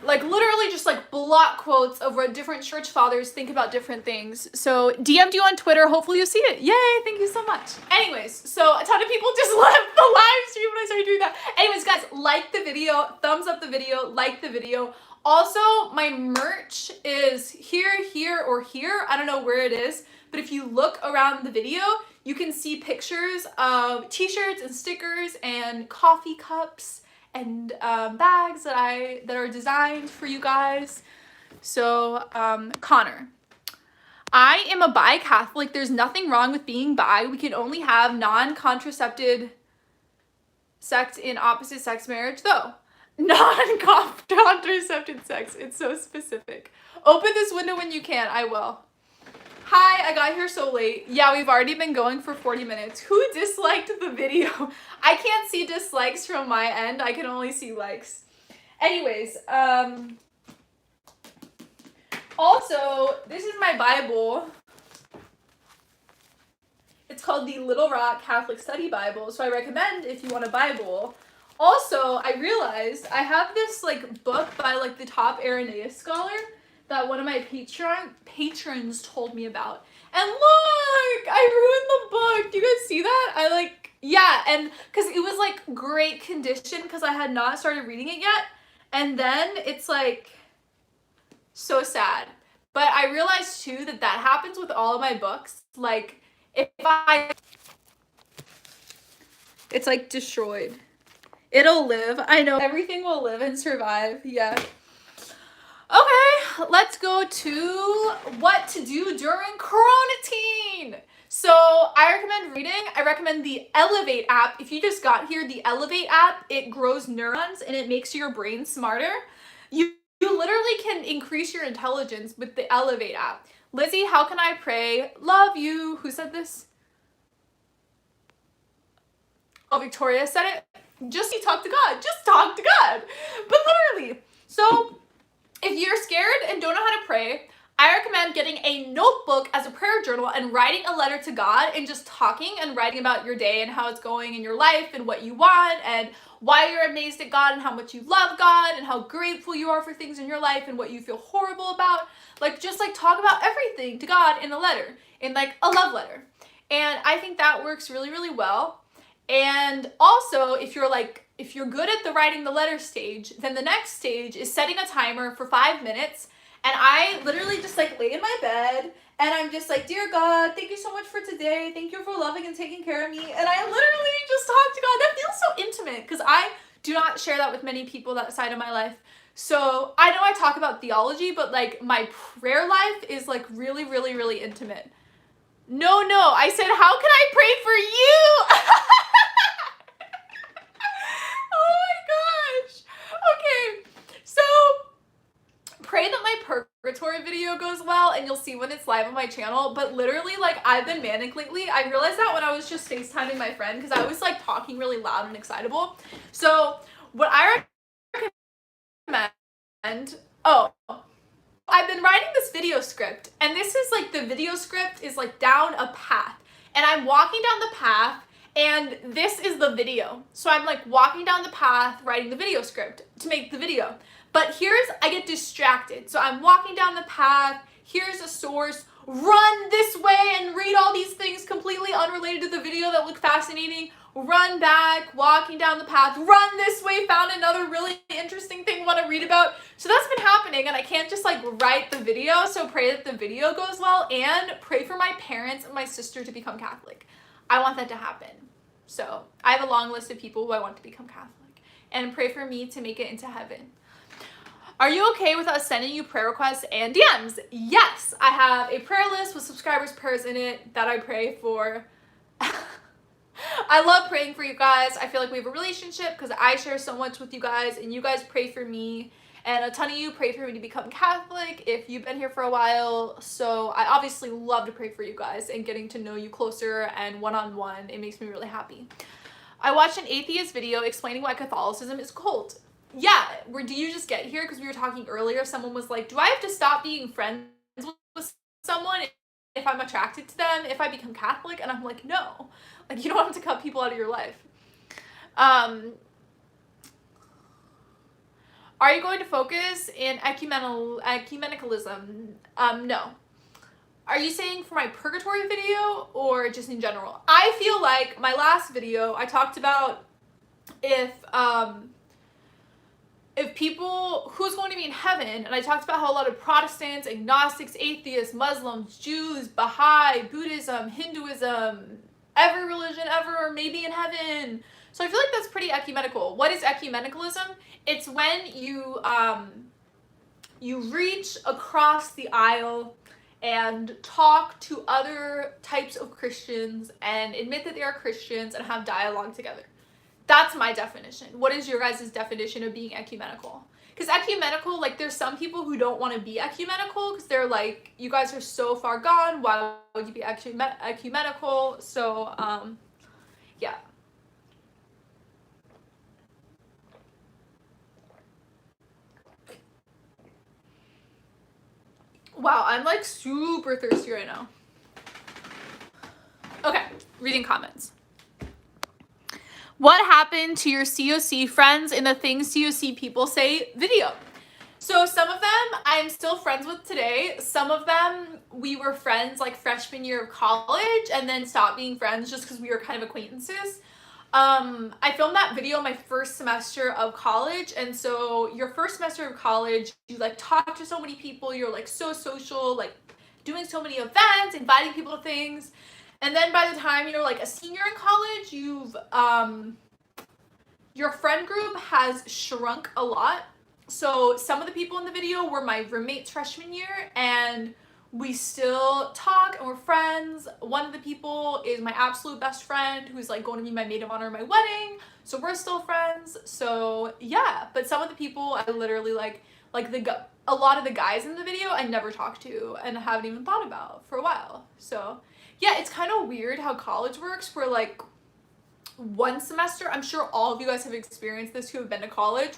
like literally just like block quotes of where different church fathers think about different things. So DM'd you on Twitter. Hopefully you'll see it. Yay, thank you so much. Anyways, so a ton of people just left the live stream when I started doing that. Anyways, guys, like the video, thumbs up the video, like the video. Also, my merch is here, here, or here. I don't know where it is, but if you look around the video, you can see pictures of t-shirts and stickers and coffee cups and bags that are designed for you guys. So, Connor, I am a bi Catholic. There's nothing wrong with being bi. We can only have non-contracepted sex in opposite sex marriage, though. Non-contracepted sex. It's so specific. Open this window when you can. I will. Hi, I got here so late. Yeah, we've already been going for 40 minutes. Who disliked the video? I can't see dislikes from my end. I can only see likes. Anyways, also, this is my Bible. It's called the Little Rock Catholic Study Bible, so I recommend if you want a Bible. Also, I realized I have this like book by like the top Irenaeus scholar that one of my patrons told me about. And look, I ruined the book. Do you guys see that? Yeah, and because it was like great condition because I had not started reading it yet. And then it's like so sad. But I realized too that happens with all of my books. Like it's like destroyed. It'll live. I know everything will live and survive. Yeah. Okay, let's go to what to do during Coronatine. So I recommend reading. I recommend the Elevate app. If you just got here, the Elevate app, it grows neurons and it makes your brain smarter. You You literally can increase your intelligence with the Elevate app. Lizzie, how can I pray? Love you. Who said this? Oh, Victoria said it. Just talk to God. Just talk to God. But literally. So if you're scared and don't know how to pray, I recommend getting a notebook as a prayer journal and writing a letter to God and just talking and writing about your day and how it's going in your life and what you want and why you're amazed at God and how much you love God and how grateful you are for things in your life and what you feel horrible about. Like, just like talk about everything to God in a letter, in like a love letter. And I think that works really, really well. And also, if you're good at the writing the letter stage, then the next stage is setting a timer for 5 minutes. And I literally just like lay in my bed and I'm just like, dear God, thank you so much for today. Thank you for loving and taking care of me. And I literally just talk to God. That feels so intimate because I do not share that with many people, that side of my life. So I know I talk about theology, but like my prayer life is like really, really, really intimate. No, I said, how can I pray for you? Oh my gosh. Okay, so pray that my Purgatory video goes well and you'll see when it's live on my channel. But literally, like, I've been manic lately. I realized that when I was just FaceTiming my friend because I was like talking really loud and excitable. So what I recommend, I've been writing this video script, and this is like, the video script is like down a path, and I'm walking down the path, and this is the video. So I'm like walking down the path, writing the video script to make the video. But I get distracted. So I'm walking down the path, here's a source, run this way and read all these things completely unrelated to the video that look fascinating, run back, walking down the path, run this way, found another really interesting thing want to read about. So that's been happening, and I can't just like write the video. So pray that the video goes well, and pray for my parents and my sister to become Catholic. I want that to happen. So I have a long list of people who I want to become Catholic, and pray for me to make it into heaven. Are you okay with us sending you prayer requests and DMs? Yes, I have a prayer list with subscribers' prayers in it that I pray for. I love praying for you guys. I feel like we have a relationship because I share so much with you guys, and you guys pray for me, and a ton of you pray for me to become Catholic if you've been here for a while. So I obviously love to pray for you guys and getting to know you closer and one-on-one. It makes me really happy. I watched an atheist video explaining why Catholicism is cult. Yeah, do you just get here? Because we were talking earlier, someone was like, do I have to stop being friends with someone if I'm attracted to them if I become Catholic? And I'm like, no. Like, you don't have to cut people out of your life. Are you going to focus in ecumenicalism? No. Are you saying for my Purgatory video or just in general? I feel like my last video, I talked about if people, who's going to be in heaven, and I talked about how a lot of Protestants, agnostics, atheists, Muslims, Jews, Baha'i, Buddhism, Hinduism, every religion ever may be in heaven. So I feel like that's pretty ecumenical. What is ecumenicalism? It's when you reach across the aisle and talk to other types of Christians and admit that they are Christians and have dialogue together. That's my definition. What is your guys' definition of being ecumenical? Because ecumenical, like, there's some people who don't want to be ecumenical because they're like, you guys are so far gone, why would you be ecumenical? So, yeah. Wow, I'm like super thirsty right now. Okay, reading comments. What happened to your COC friends in the Things COC People Say video? So some of them I'm still friends with today. Some of them we were friends like freshman year of college and then stopped being friends just because we were kind of acquaintances. I filmed that video my first semester of college, and so your first semester of college, you like talk to so many people, you're like so social, like doing so many events, inviting people to things. And then by the time you're like a senior in college, your friend group has shrunk a lot. So some of the people in the video were my roommates freshman year, and we still talk and we're friends. One of the people is my absolute best friend who's like going to be my maid of honor at my wedding. So we're still friends. So yeah, but some of the people I literally like like a lot of the guys in the video I never talked to and haven't even thought about for a while. So yeah, it's kind of weird how college works, where like one semester, I'm sure all of you guys have experienced this who have been to college,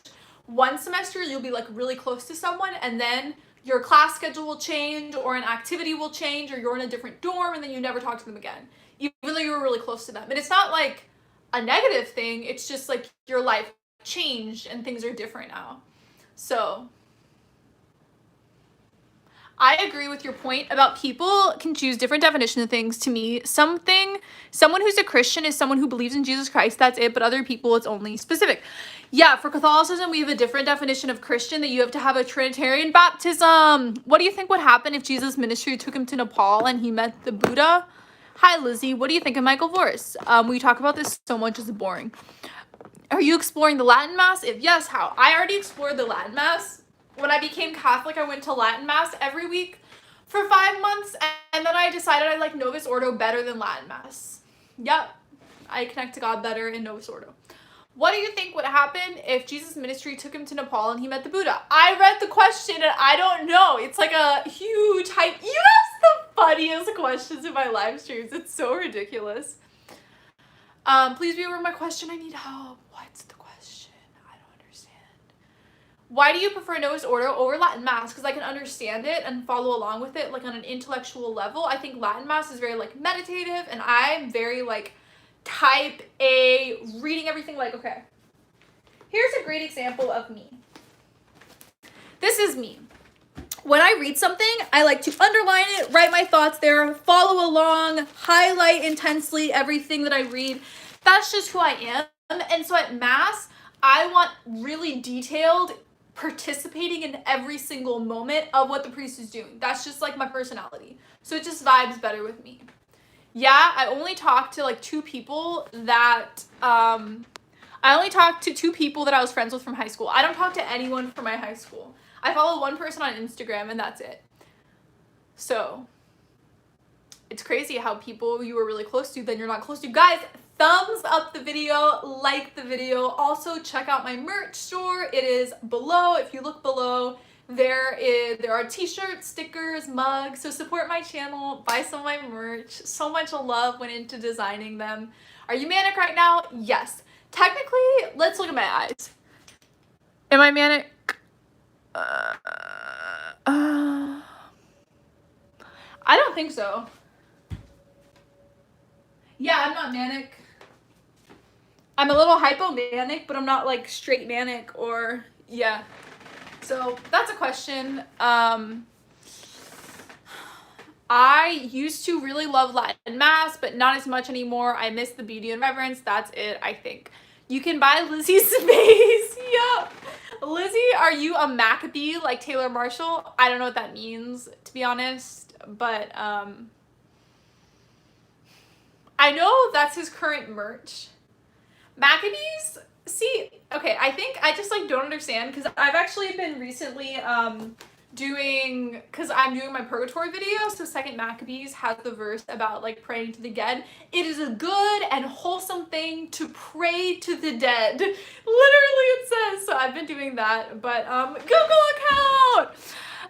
one semester you'll be like really close to someone, and then your class schedule will change, or an activity will change, or you're in a different dorm, and then you never talk to them again, even though you were really close to them. And it's not like a negative thing, it's just like your life changed and things are different now. So I agree with your point about people can choose different definitions of things. To me, someone who's a Christian is someone who believes in Jesus Christ, that's it, but other people it's only specific. Yeah, for Catholicism, we have a different definition of Christian, that you have to have a Trinitarian baptism. What do you think would happen if Jesus' ministry took him to Nepal and he met the Buddha? Hi, Lizzie. What do you think of Michael Vorse? We talk about this so much, it's boring. Are you exploring the Latin Mass? If yes, how? I already explored the Latin Mass. When I became Catholic, I went to Latin Mass every week for 5 months, and then I decided I like Novus Ordo better than Latin Mass. Yep, I connect to God better in Novus Ordo. What do you think would happen if Jesus' ministry took him to Nepal and he met the Buddha? I read the question and I don't know. It's like a huge hype. You ask the funniest questions in my live streams. It's so ridiculous. Please be aware of my question. I need help. What's the question? I don't understand. Why do you prefer Novus Ordo over Latin Mass? Because I can understand it and follow along with it like on an intellectual level. I think Latin Mass is very like meditative, and I'm very like type A, reading everything like, okay. Here's a great example of me. This is me. When I read something, I like to underline it, write my thoughts there, follow along, highlight intensely everything that I read. That's just who I am. And so at Mass, I want really detailed participating in every single moment of what the priest is doing. That's just like my personality. So it just vibes better with me. Yeah, I only talked to like two people that I was friends with from high school. I don't talk to anyone from my high school. I follow one person on Instagram and that's it. So it's crazy how people you were really close to, then you're not close to. Guys, thumbs up the video, like the video. Also check out my merch store. It is below. If you look below, there are t-shirts, stickers, mugs. So support my channel, buy some of my merch. So much love went into designing them. Are you manic right now? Yes. Technically, let's look at my eyes. Am I manic? I don't think so. Yeah, I'm not manic. I'm a little hypomanic, but I'm not like straight manic or, yeah. So that's a question. I used to really love Latin Mass, but not as much anymore. I miss the beauty and reverence. That's it, I think. You can buy Lizzie's space. Yep. Lizzie, are you a Maccabee like Taylor Marshall? I don't know what that means, to be honest, but I know that's his current merch. Maccabees? See, okay, I think I just like don't understand, because I've actually been recently because I'm doing my Purgatory video, so Second Maccabees has the verse about like praying to the dead. It is a good and wholesome thing to pray to the dead. Literally it says, so I've been doing that, but Google account!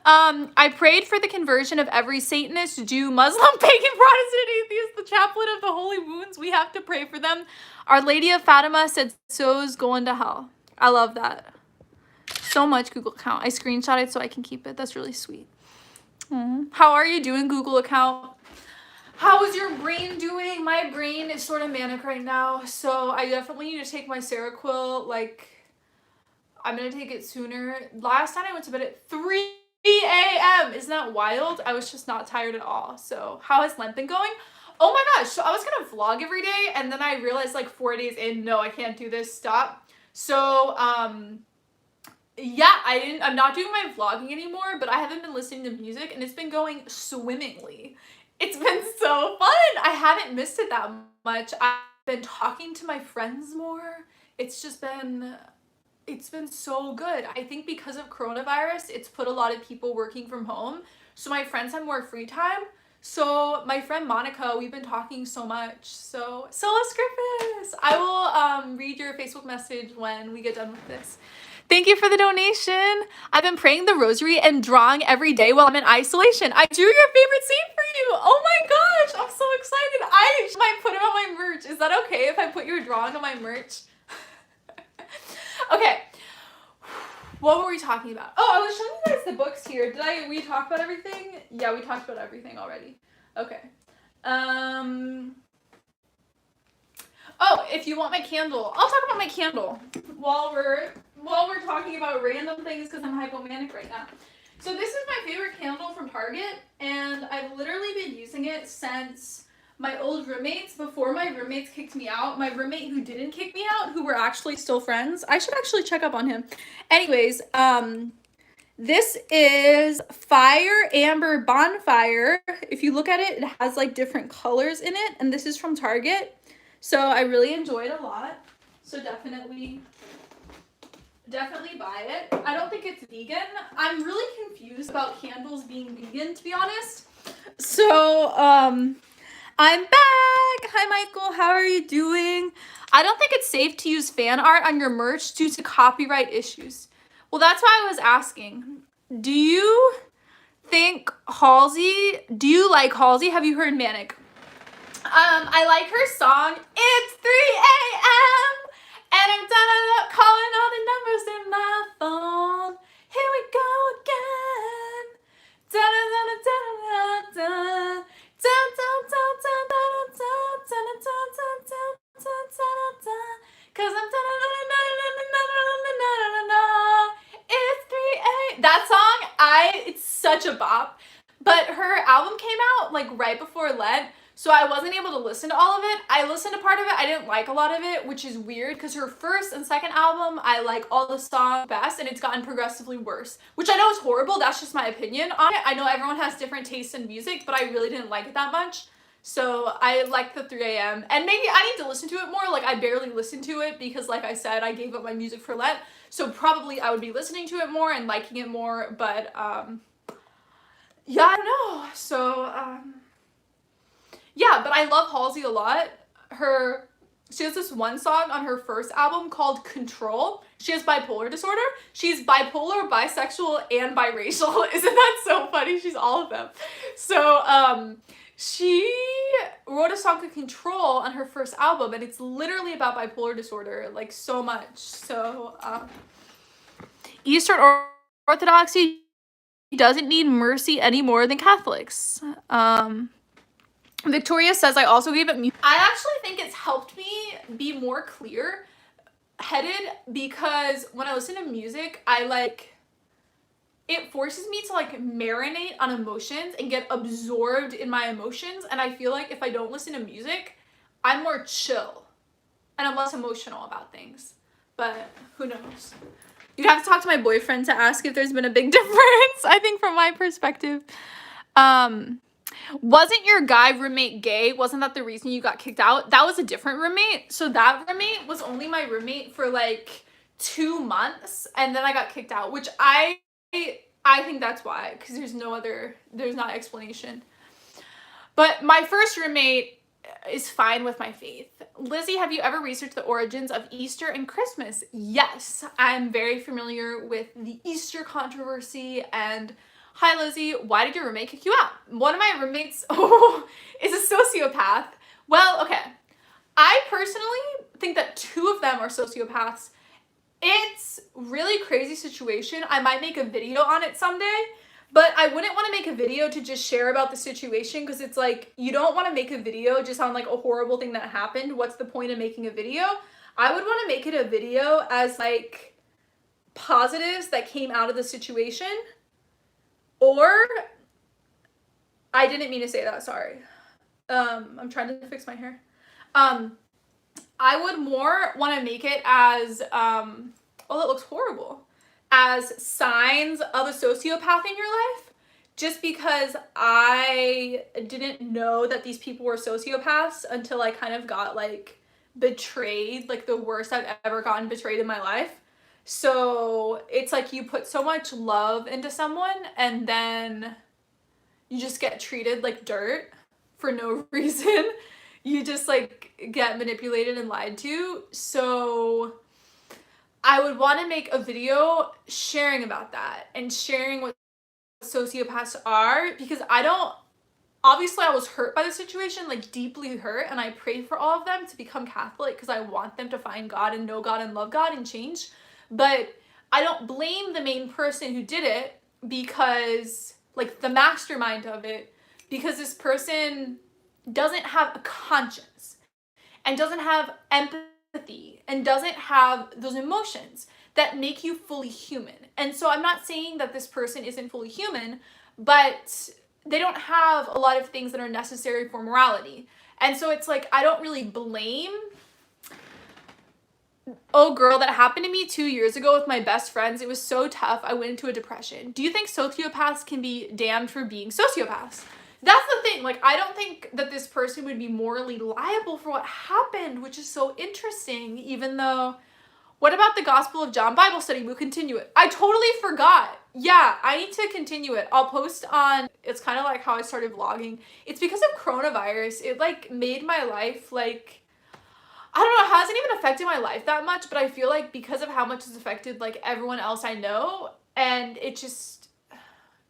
I prayed for the conversion of every Satanist, Jew, Muslim, pagan, Protestant, atheist, the chaplain of the holy wounds. We have to pray for them. Our Lady of Fatima said, so's going to hell. I love that. So much, Google account. I screenshot it so I can keep it. That's really sweet. How are you doing, Google account? How is your brain doing? My brain is sort of manic right now, so I definitely need to take my Seroquel. Like, I'm going to take it sooner. Last time I went to bed at 3 a.m. Isn't that wild? I was just not tired at all. So how has Lent been going? Oh my gosh. So I was going to vlog every day, and then I realized like 4 days in, no, I can't do this. Stop. So, yeah, I'm not doing my vlogging anymore, but I haven't been listening to music, and it's been going swimmingly. It's been so fun. I haven't missed it that much. I've been talking to my friends more. It's been so good. I think because of coronavirus, it's put a lot of people working from home. So my friends have more free time. So my friend Monica, we've been talking so much. So Solas Griffiths, I will read your Facebook message when we get done with this. Thank you for the donation. I've been praying the rosary and drawing every day while I'm in isolation. I drew your favorite saint for you. Oh my gosh, I'm so excited. I might put it on my merch. Is that okay if I put your drawing on my merch? Okay. What were we talking about? Oh, I was showing you guys the books here. We talk about everything? Yeah, we talked about everything already. Okay. Oh, if you want my candle, I'll talk about my candle while we're talking about random things because I'm hypomanic right now. So this is my favorite candle from Target, and I've literally been using it since my old roommates, before my roommates kicked me out. My roommate who didn't kick me out, who were actually still friends. I should actually check up on him. Anyways, this is Fire Amber Bonfire. If you look at it, it has like different colors in it, and this is from Target. So I really enjoy it a lot. So definitely buy it. I don't think it's vegan. I'm really confused about candles being vegan, to be honest. So, I'm back. Hi, Michael. How are you doing? I don't think it's safe to use fan art on your merch due to copyright issues. Well, that's why I was asking. Do you think Halsey? Do you like Halsey? Have you heard Manic? I like her song. It's 3 a.m. and I'm calling all the numbers in my phone. Here we go again. Cause I'm it's 3 a.m. That song, it's such a bop. But her album came out like right before Lent, so I wasn't able to listen to all of it. I listened to part of it. I didn't like a lot of it, which is weird because her first and second album, I like all the songs best, and it's gotten progressively worse, which I know is horrible. That's just my opinion on it. I know everyone has different tastes in music, but I really didn't like it that much. So I like the 3 a.m. And maybe I need to listen to it more. Like, I barely listened to it because, like I said, I gave up my music for Lent. So probably I would be listening to it more and liking it more. But, yeah, I don't know. So, yeah, but I love Halsey a lot. She has this one song on her first album called Control. She has bipolar disorder. She's bipolar, bisexual, and biracial. Isn't that so funny? She's all of them. So, she wrote a song called Control on her first album, and it's literally about bipolar disorder, like, so much. So, Eastern Orthodoxy doesn't need mercy any more than Catholics. Victoria says, I also gave it music. I actually think it's helped me be more clear-headed because when I listen to music, it forces me to like marinate on emotions and get absorbed in my emotions. And I feel like if I don't listen to music, I'm more chill and I'm less emotional about things. But who knows? You'd have to talk to my boyfriend to ask if there's been a big difference, I think, from my perspective. Wasn't your guy roommate gay? Wasn't that the reason you got kicked out? That was a different roommate. So that roommate was only my roommate for like 2 months, and then I got kicked out, which I think that's why, because there's not explanation. But my first roommate is fine with my faith. Lizzie, have you ever researched the origins of Easter and Christmas? Yes, I'm very familiar with the Easter controversy. And hi, Lizzie, why did your roommate kick you out? One of my roommates is a sociopath. Well, okay, I personally think that 2 of them are sociopaths. It's really crazy situation. I might make a video on it someday, but I wouldn't want to make a video to just share about the situation because it's like, you don't want to make a video just on like a horrible thing that happened. What's the point of making a video? I would want to make it a video as like positives that came out of the situation. Or, I didn't mean to say that, sorry. I'm trying to fix my hair. I would more want to make it as, oh, that looks horrible, as signs of a sociopath in your life, just because I didn't know that these people were sociopaths until I kind of got like betrayed, like the worst I've ever gotten betrayed in my life. So it's like you put so much love into someone and then you just get treated like dirt for no reason. You just like get manipulated and lied to. So I would want to make a video sharing about that and sharing what sociopaths are, because obviously I was hurt by the situation, like deeply hurt, and I pray for all of them to become Catholic because I want them to find God and know God and love God and change. But I don't blame the main person who did it, because like the mastermind of it, because this person doesn't have a conscience and doesn't have empathy and doesn't have those emotions that make you fully human. And so I'm not saying that this person isn't fully human, but they don't have a lot of things that are necessary for morality. And so it's like, I don't really blame. Oh girl, that happened to me 2 years ago with my best friends. It was so tough. I went into a depression. Do you think sociopaths can be damned for being sociopaths? That's the thing. Like, I don't think that this person would be morally liable for what happened, which is so interesting, even though, what about the Gospel of John Bible study? We'll continue it. I totally forgot. Yeah, I need to continue it. I'll post on, it's kind of like how I started vlogging. It's because of coronavirus. It like made my life like, I don't know, it hasn't even affected my life that much, but I feel like because of how much it's affected like everyone else I know, and it just,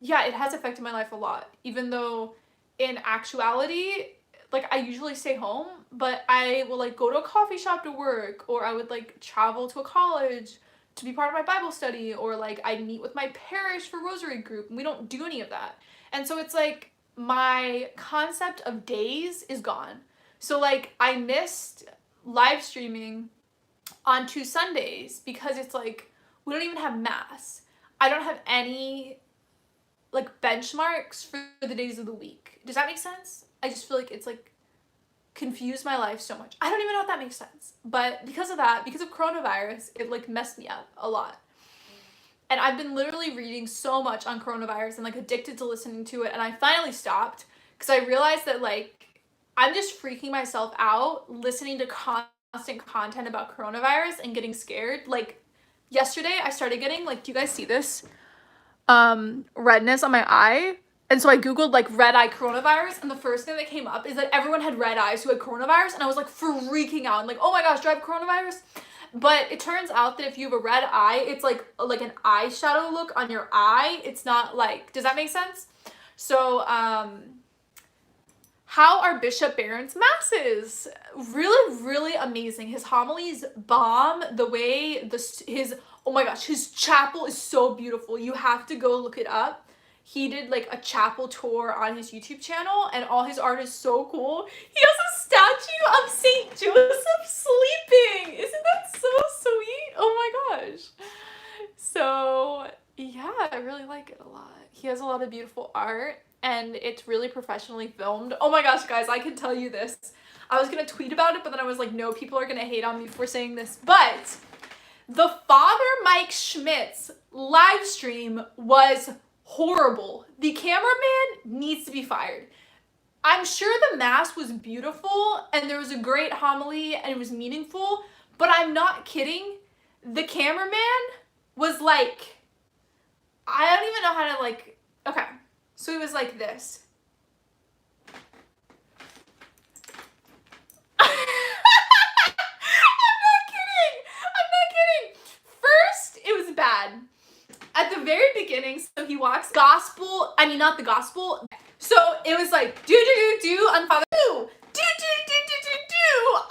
yeah, it has affected my life a lot, even though in actuality, like I usually stay home, but I will like go to a coffee shop to work, or I would like travel to a college to be part of my Bible study, or like I'd meet with my parish for rosary group, and we don't do any of that. And so it's like my concept of days is gone. So like I missed live streaming on 2 Sundays because it's like we don't even have mass. I don't have any like benchmarks for the days of the week. Does that make sense? I just feel like it's like confused my life so much. I don't even know if that makes sense. But because of that, because of coronavirus, it like messed me up a lot. And I've been literally reading so much on coronavirus and like addicted to listening to it. And I finally stopped because I realized that like I'm just freaking myself out listening to constant content about coronavirus and getting scared. Like yesterday I started getting like, do you guys see this? Redness on my eye. And so I Googled like red eye coronavirus, and the first thing that came up is that everyone had red eyes who had coronavirus, and I was like freaking out. I'm like, oh my gosh, do I have coronavirus? But it turns out that if you have a red eye, it's like an eyeshadow look on your eye. It's not like, does that make sense? So, how are Bishop Barron's masses? Really, really amazing. His homilies bomb. The way oh my gosh, his chapel is so beautiful. You have to go look it up. He did like a chapel tour on his YouTube channel, and all his art is so cool. He has a statue of Saint Joseph sleeping. Isn't that so sweet? Oh my gosh. So yeah, I really like it a lot. He has a lot of beautiful art, and it's really professionally filmed. Oh my gosh, guys, I can tell you this. I was gonna tweet about it, but then I was like, no, people are gonna hate on me for saying this. But the Father Mike Schmidt's live stream was horrible. The cameraman needs to be fired. I'm sure the mass was beautiful and there was a great homily and it was meaningful, but I'm not kidding. The cameraman was like, I don't even know how to like, okay. So he was like this. I'm not kidding. First, it was bad. At the very beginning, so he walks not the gospel. So it was like, do on Father, do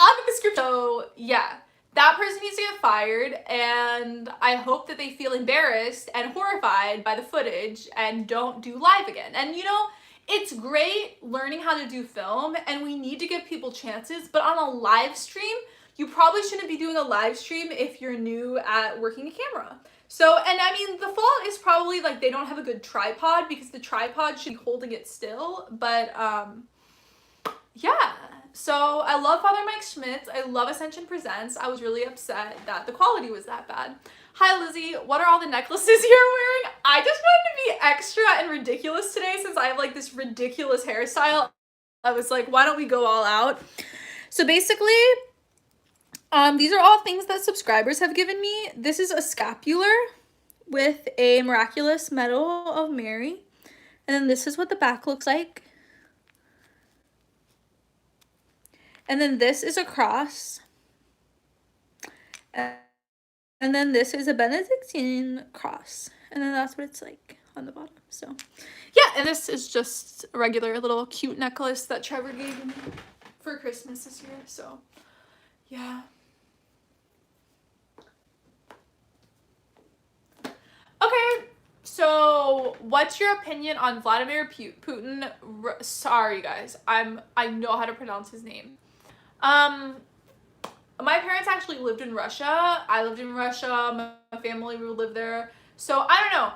on the scripture. So yeah, that person needs to get fired, and I hope that they feel embarrassed and horrified by the footage and don't do live again. And you know, it's great learning how to do film, and we need to give people chances, but on a live stream, you probably shouldn't be doing a live stream if you're new at working a camera. So, and I mean, the fault is probably like they don't have a good tripod, because the tripod should be holding it still, but yeah. So I love Father Mike Schmidt. I love Ascension Presents. I was really upset that the quality was that bad. Hi Lizzie, what are all the necklaces you're wearing? I just wanted to be extra and ridiculous today since I have like this ridiculous hairstyle. I was like, why don't we go all out? So basically, these are all things that subscribers have given me. This is a scapular with a miraculous medal of Mary. And then this is what the back looks like. And then this is a cross. And then this is a Benedictine cross. And then that's what it's like on the bottom. So yeah, and this is just a regular little cute necklace that Trevor gave me for Christmas this year. So yeah. Okay, so what's your opinion on Vladimir Putin? Sorry guys, I know how to pronounce his name. My parents actually lived in Russia. I lived in Russia. My family lived there. So I don't know.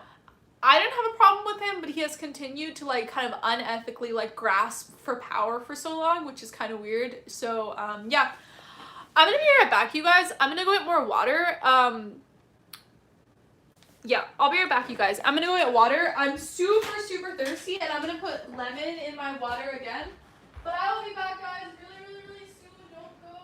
I didn't have a problem with him, but he has continued to like kind of unethically like grasp for power for so long, which is kind of weird. So yeah, I'm gonna be right back, you guys. I'm gonna go get more water. Yeah, I'll be right back, you guys. I'm gonna go get water. I'm super thirsty, and I'm gonna put lemon in my water again. But I will be back, guys, really soon. Don't go.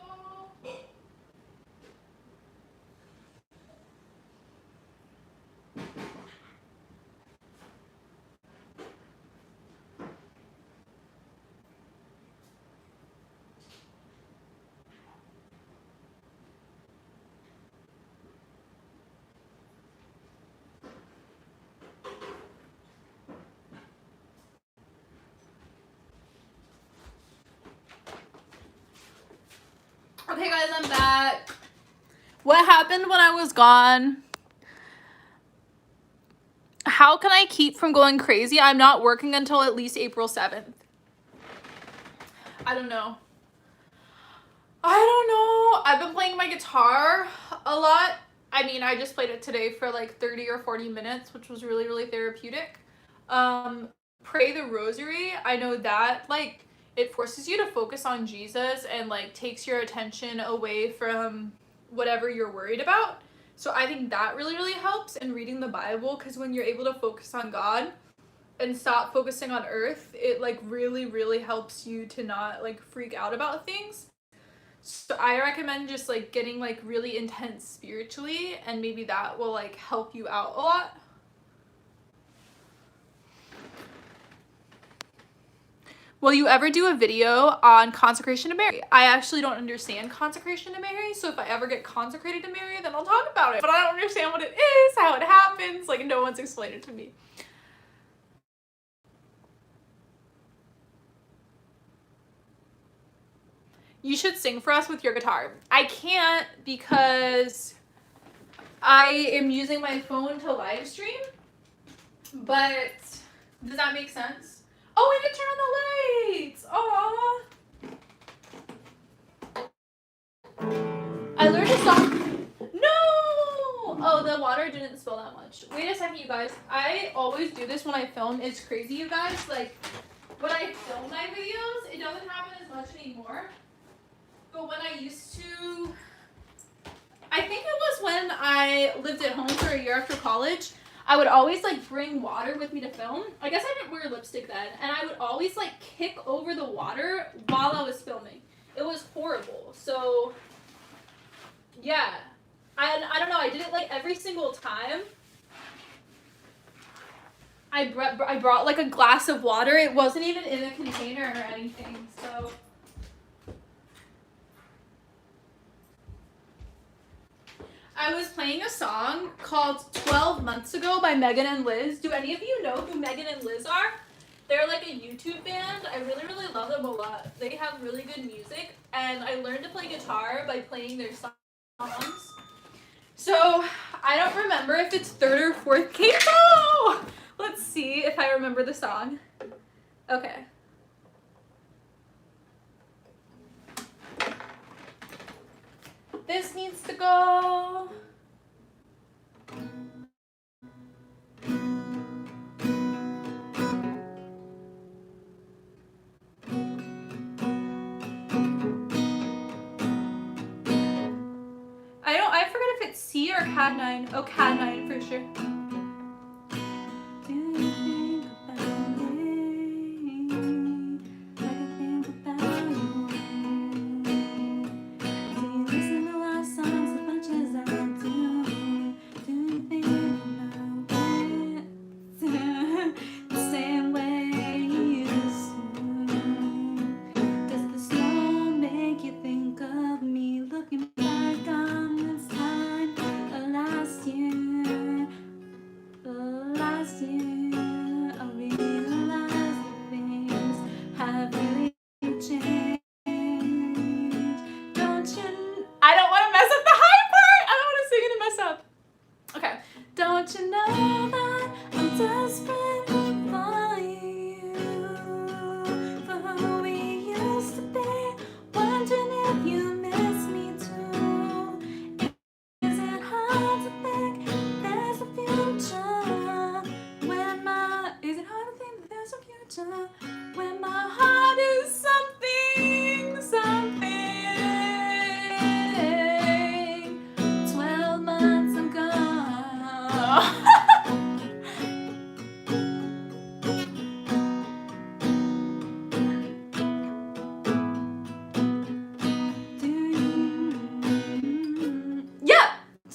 Okay, guys, I'm back. What happened when I was gone? How can I keep from going crazy? I'm not working until at least April 7th. I don't know. I've been playing my guitar a lot. I mean, I just played it today for like 30 or 40 minutes, which was really therapeutic. Pray the rosary. I know that like it forces you to focus on Jesus and like takes your attention away from whatever you're worried about. So I think that really helps, in reading the Bible, because when you're able to focus on God and stop focusing on earth, it like really helps you to not like freak out about things. So I recommend just like getting like really intense spiritually, and maybe that will like help you out a lot. Will you ever do a video on consecration to Mary? I actually don't understand consecration to Mary, so if I ever get consecrated to Mary, then I'll talk about it. But I don't understand what it is, how it happens, like no one's explained it to me. You should sing for us with your guitar. I can't because I am using my phone to live stream, but does that make sense? Oh, we didn't turn on the lights. Aww. I learned a song. No! Oh, the water didn't spill that much. Wait a second, you guys. I always do this when I film. It's crazy, you guys. Like, when I film my videos, it doesn't happen as much anymore. But when I used to, I think it was when I lived at home for a year after college, I would always like bring water with me to film. I guess I didn't wear lipstick then, and I would always like kick over the water while I was filming. It was horrible. So yeah, I don't know. I did it like every single time. I brought like a glass of water. It wasn't even in a container or anything. So. I was playing a song called 12 Months Ago by Megan and Liz. Do any of you know who Megan and Liz are? They're like a YouTube band. I really love them a lot. They have really good music, and I learned to play guitar by playing their songs. So I don't remember if it's third or fourth capo. Let's see if I remember the song. Okay. This needs to go. I forget if it's C or Cat 9. Oh, Cat 9 for sure. Same way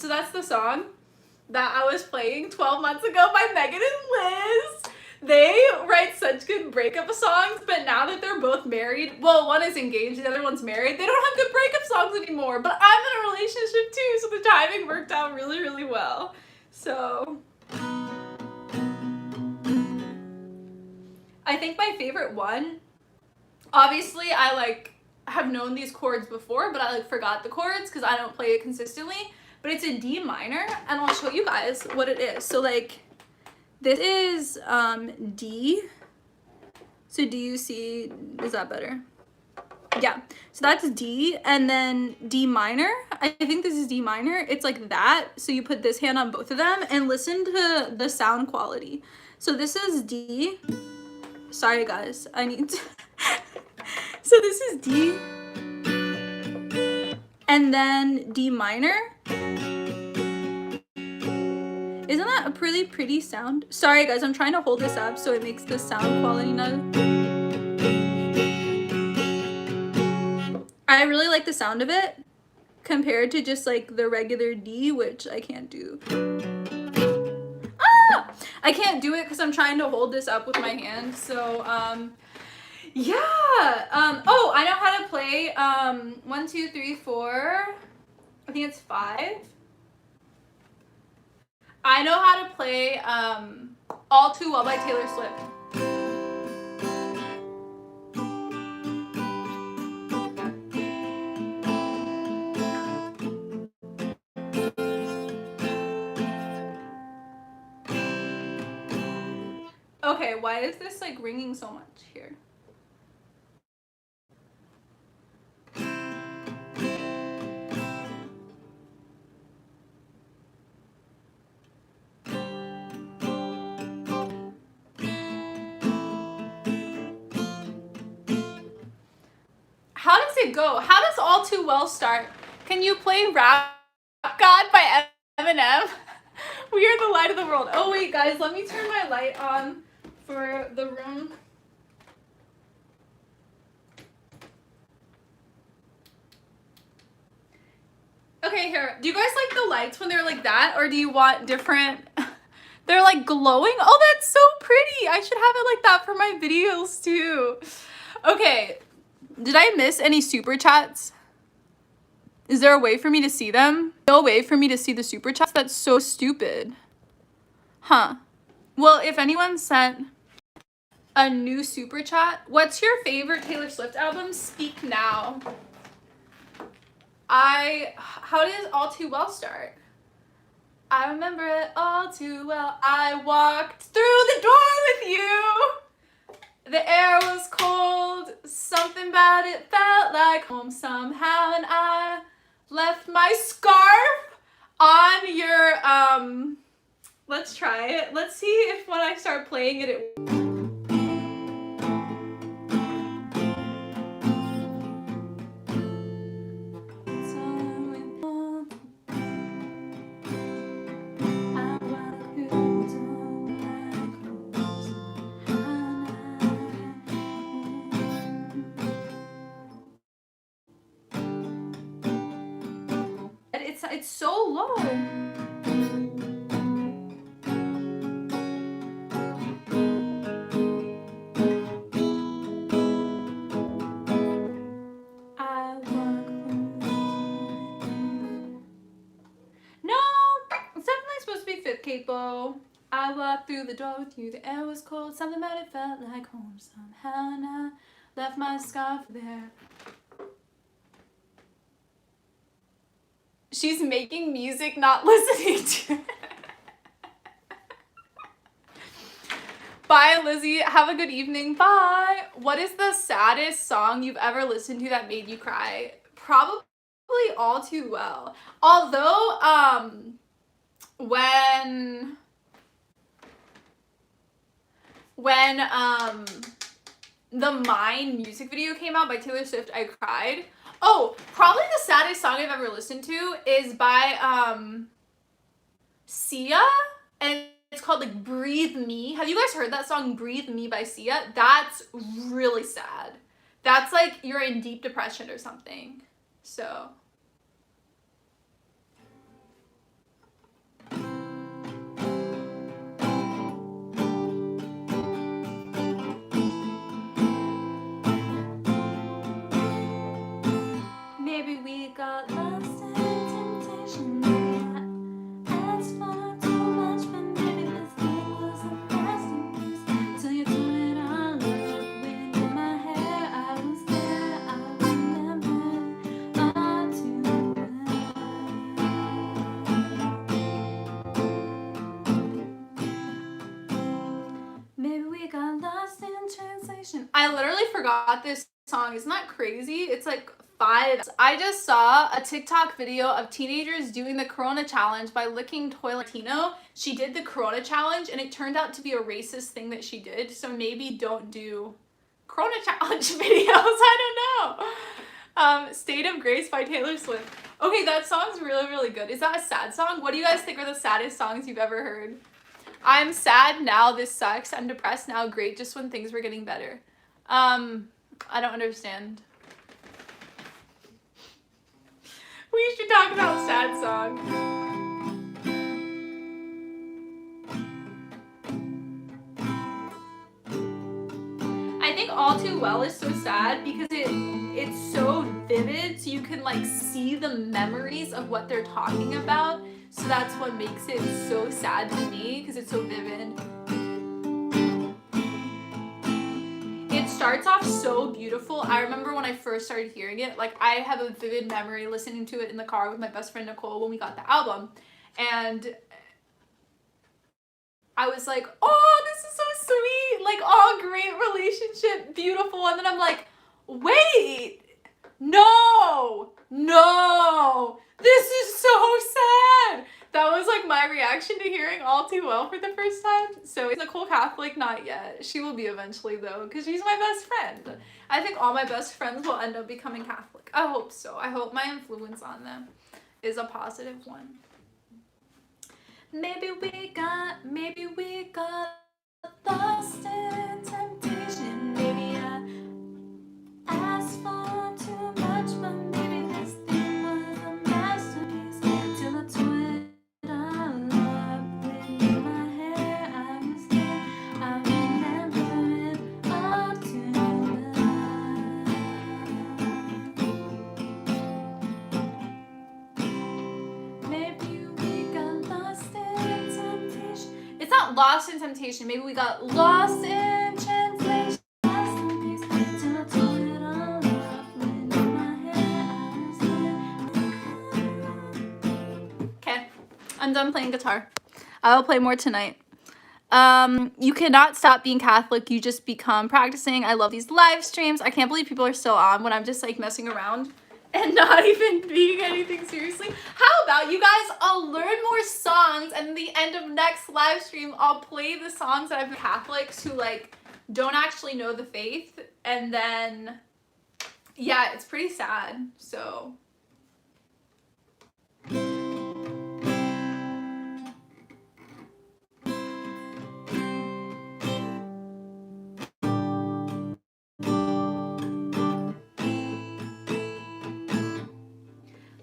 So that's the song that I was playing 12 months ago by Megan and Liz. They write such good breakup songs, but now that they're both married, well, one is engaged, the other one's married, they don't have good breakup songs anymore, but I'm in a relationship too, so the timing worked out really, really well. So I think my favorite one, obviously I like have known these chords before, but I like forgot the chords because I don't play it consistently, but it's a D minor, and I'll show you guys what it is. So like, this is D. So do you see, is that better? Yeah, so that's D, and then D minor. I think this is D minor. It's like that. So you put this hand on both of them and listen to the sound quality. So this is D. Sorry guys, I need to. So this is D. And then D minor. Isn't that a really pretty sound? Sorry guys, I'm trying to hold this up so it makes the sound quality not... I really like the sound of it compared to just like the regular D, which I can't do. Ah! I can't do it because I'm trying to hold this up with my hand. So yeah. Oh, I know how to play 1, 2, 3, 4. I think it's 5. I know how to play All Too Well by Taylor Swift. Okay, why is this like ringing so much here? How does it go? How does All Too Well start? Can you play Rap God by Eminem? We are the light of the world. Oh wait guys, let me turn my light on for the room. Okay, here. Do you guys like the lights when they're like that, or do you want different? They're like glowing. Oh, that's so pretty. I should have it like that for my videos too. Okay. Did I miss any super chats? Is there a way for me to see them? No way for me to see the super chats? That's so stupid. Huh. Well, if anyone sent a new super chat, what's your favorite Taylor Swift album? Speak now. How does All Too Well start? I remember it all too well. I walked through the door with you. The air was cold, something about it felt like home somehow, and I left my scarf on your, let's try it. Let's see if when I start playing it, it... It's so low. No, it's definitely supposed to be fifth capo. I walked through the door with you. The air was cold. Something about it felt like home somehow, and I left my scarf there. She's making music, not listening to it. Bye, Lizzie. Have a good evening. Bye. What is the saddest song you've ever listened to that made you cry? Probably All Too Well. Although, when the Mine music video came out by Taylor Swift, I cried. Oh, probably the saddest song I've ever listened to is by Sia, and it's called like Breathe Me. Have you guys heard that song Breathe Me by Sia? That's really sad. That's like you're in deep depression or something. So got lost in temptation. Maybe I asked for too much, but maybe this thing was a masterpiece. Till you threw it all up, wind in my hair. I was there, I remember all too well. Maybe we got lost in translation. I literally forgot this song. Isn't that crazy? It's like 5. I just saw a TikTok video of teenagers doing the Corona challenge by licking toiletino. She did the Corona challenge and it turned out to be a racist thing that she did. So maybe don't do Corona challenge videos. I don't know. State of Grace by Taylor Swift. Okay, that song's really, really good. Is that a sad song? What do you guys think are the saddest songs you've ever heard? I'm sad now, this sucks. I'm depressed now, great, just when things were getting better. I don't understand. We should talk about sad songs. I think All Too Well is so sad because it's so vivid, so you can like see the memories of what they're talking about. So that's what makes it so sad to me, because it's so vivid. It starts off so beautiful. I remember when I first started hearing it, like I have a vivid memory listening to it in the car with my best friend Nicole when we got the album. And I was like, oh, this is so sweet. Like, oh, great relationship, beautiful. And then I'm like, wait, no, this is so sad. That was like my reaction to hearing All Too Well for the first time. So is Nicole Catholic? Not yet. She will be eventually though, because she's my best friend. I think all my best friends will end up becoming Catholic. I hope so. I hope my influence on them is a positive one. Maybe we got lost in temptation. Maybe I asked for too much, but maybe this thing was a masterpiece. Till I tore it all up, wind in my hair. I was there, I remember it all too well. Maybe we got lost in temptation. It's not lost in temptation. Maybe we got lost in translation. Okay, I'm done playing guitar. I will play more tonight. You cannot stop being Catholic. You just become practicing. I love these live streams. I can't believe people are still on when I'm just like messing around and not even being anything seriously. How about you guys? I'll learn more songs, and at the end of next live stream, I'll play the songs that I've been Catholics who like don't actually know the faith, and then yeah, it's pretty sad. So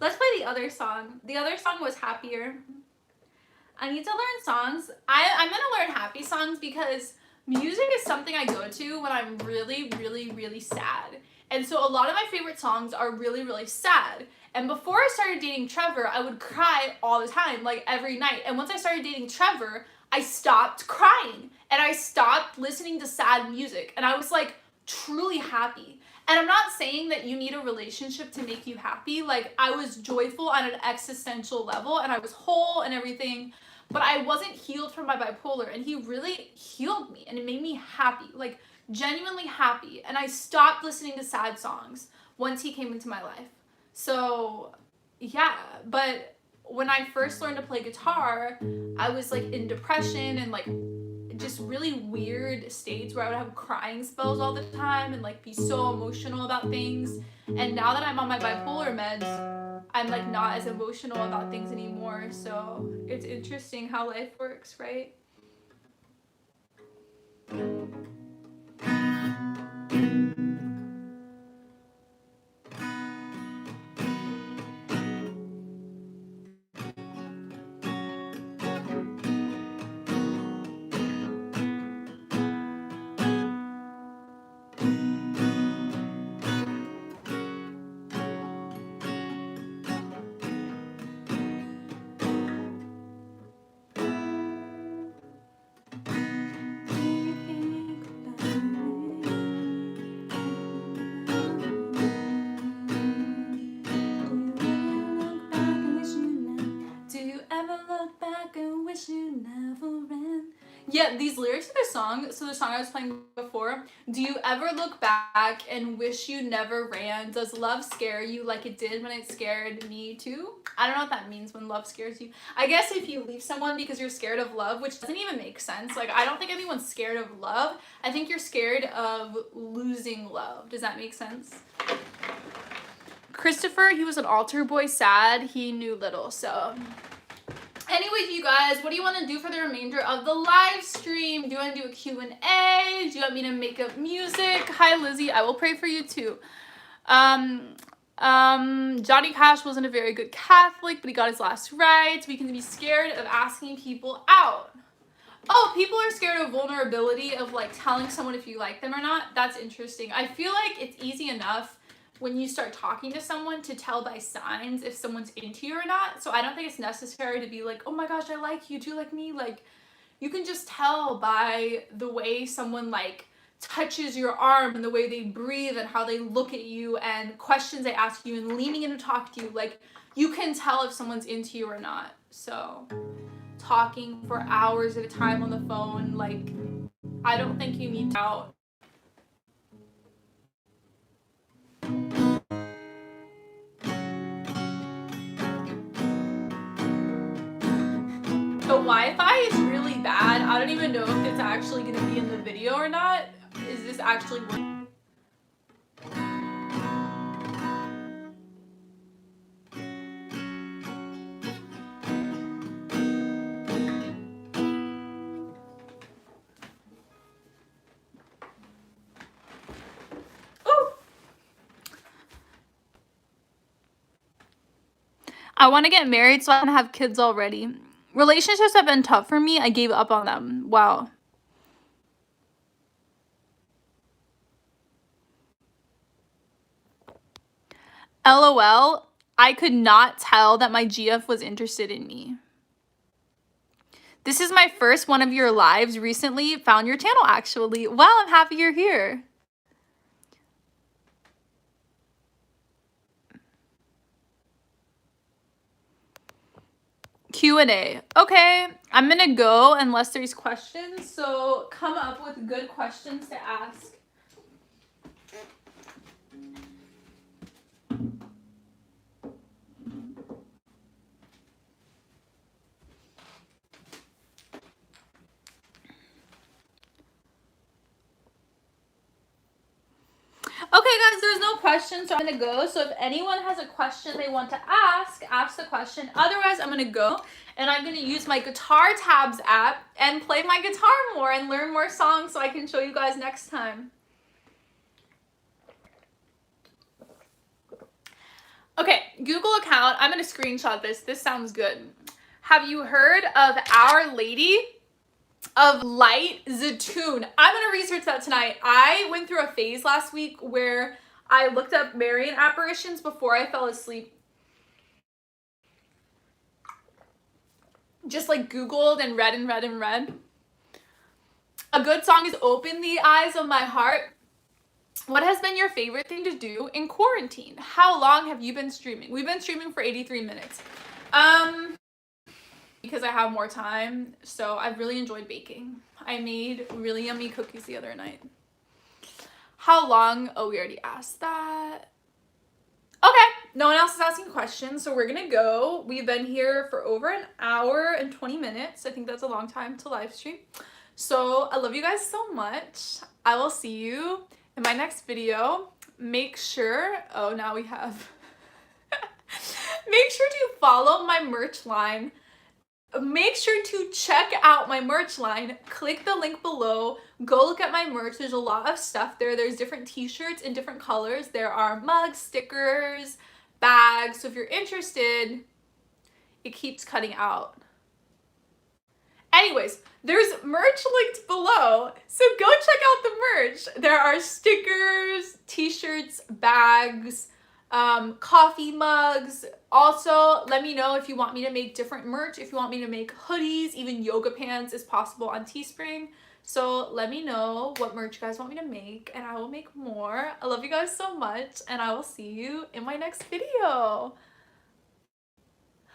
let's play the other song. The other song was Happier. I need to learn songs. I'm gonna learn happy songs because music is something I go to when I'm really, really, really sad. And so a lot of my favorite songs are really, really sad. And before I started dating Trevor, I would cry all the time, like every night. And once I started dating Trevor, I stopped crying and I stopped listening to sad music. And I was like truly happy. And I'm not saying that you need a relationship to make you happy. Like I was joyful on an existential level and I was whole and everything. But I wasn't healed from my bipolar, and he really healed me and it made me happy, like genuinely happy. And I stopped listening to sad songs once he came into my life. So yeah, but when I first learned to play guitar, I was like in depression and like just really weird states where I would have crying spells all the time and like be so emotional about things. And now that I'm on my bipolar meds, I'm like not as emotional about things anymore. So it's interesting how life works, right? Yeah, these lyrics of the song, so the song I was playing before, do you ever look back and wish you never ran? Does love scare you like it did when it scared me too? I don't know what that means when love scares you. I guess if you leave someone because you're scared of love, which doesn't even make sense. Like, I don't think anyone's scared of love. I think you're scared of losing love. Does that make sense? Christopher, he was an altar boy, sad. He knew little, so... Anyways, you guys, what do you want to do for the remainder of the live stream? Do you want to do a Q&A? Do you want me to make up music? Hi, Lizzie. I will pray for you too. Johnny Cash wasn't a very good Catholic, but he got his last rites. We can be scared of asking people out. Oh, people are scared of vulnerability, of like telling someone if you like them or not. That's interesting. I feel like it's easy enough when you start talking to someone to tell by signs if someone's into you or not. So I don't think it's necessary to be like, oh my gosh, I like you, do you like me? Like, you can just tell by the way someone like touches your arm and the way they breathe and how they look at you and questions they ask you and leaning in to talk to you. Like, you can tell if someone's into you or not. So talking for hours at a time on the phone, like, I don't think you need out. The Wi-Fi is really bad. I don't even know if it's actually going to be in the video or not. Is this actually working? Ooh. I want to get married so I can have kids already. Relationships have been tough for me. I gave up on them. Wow. LOL. I could not tell that my GF was interested in me. This is my first one of your lives recently. Found your channel, actually. Well, I'm happy you're here. Q&A. Okay, I'm gonna go unless there's questions, so come up with good questions to ask. Okay, guys, there's no question, so I'm gonna go. So if anyone has a question they want to ask the question. Otherwise, I'm gonna go and I'm gonna use my Guitar Tabs app and play my guitar more and learn more songs so I can show you guys next time. Okay, Google account. I'm gonna screenshot this. This sounds good. Have you heard of Our Lady of Light Zatoon? I'm gonna research that tonight. I went through a phase last week where I looked up Marian apparitions before I fell asleep. Just like Googled and read and read and read. A good song is Open the Eyes of My Heart. What has been your favorite thing to do in quarantine? How long have you been streaming? We've been streaming for 83 minutes. Because I have more time, so I've really enjoyed baking. I made really yummy cookies the other night. How long? Oh, we already asked that. Okay, no one else is asking questions, so we're gonna go. We've been here for over an hour and 20 minutes. I think that's a long time to live stream. So I love you guys so much. I will see you in my next video. Make sure, oh, now we have, make sure to follow my merch line. Make sure to check out my merch line. Click the link below. Go look at my merch. There's a lot of stuff there. There's different t-shirts in different colors. There are mugs, stickers, bags. So if you're interested, it keeps cutting out. Anyways, there's merch linked below. So go check out the merch. There are stickers, t-shirts, bags, coffee mugs. Also, let me know if you want me to make different merch, if you want me to make hoodies, even yoga pants is possible on Teespring. So let me know what merch you guys want me to make and I will make more. I love you guys so much and I will see you in my next video.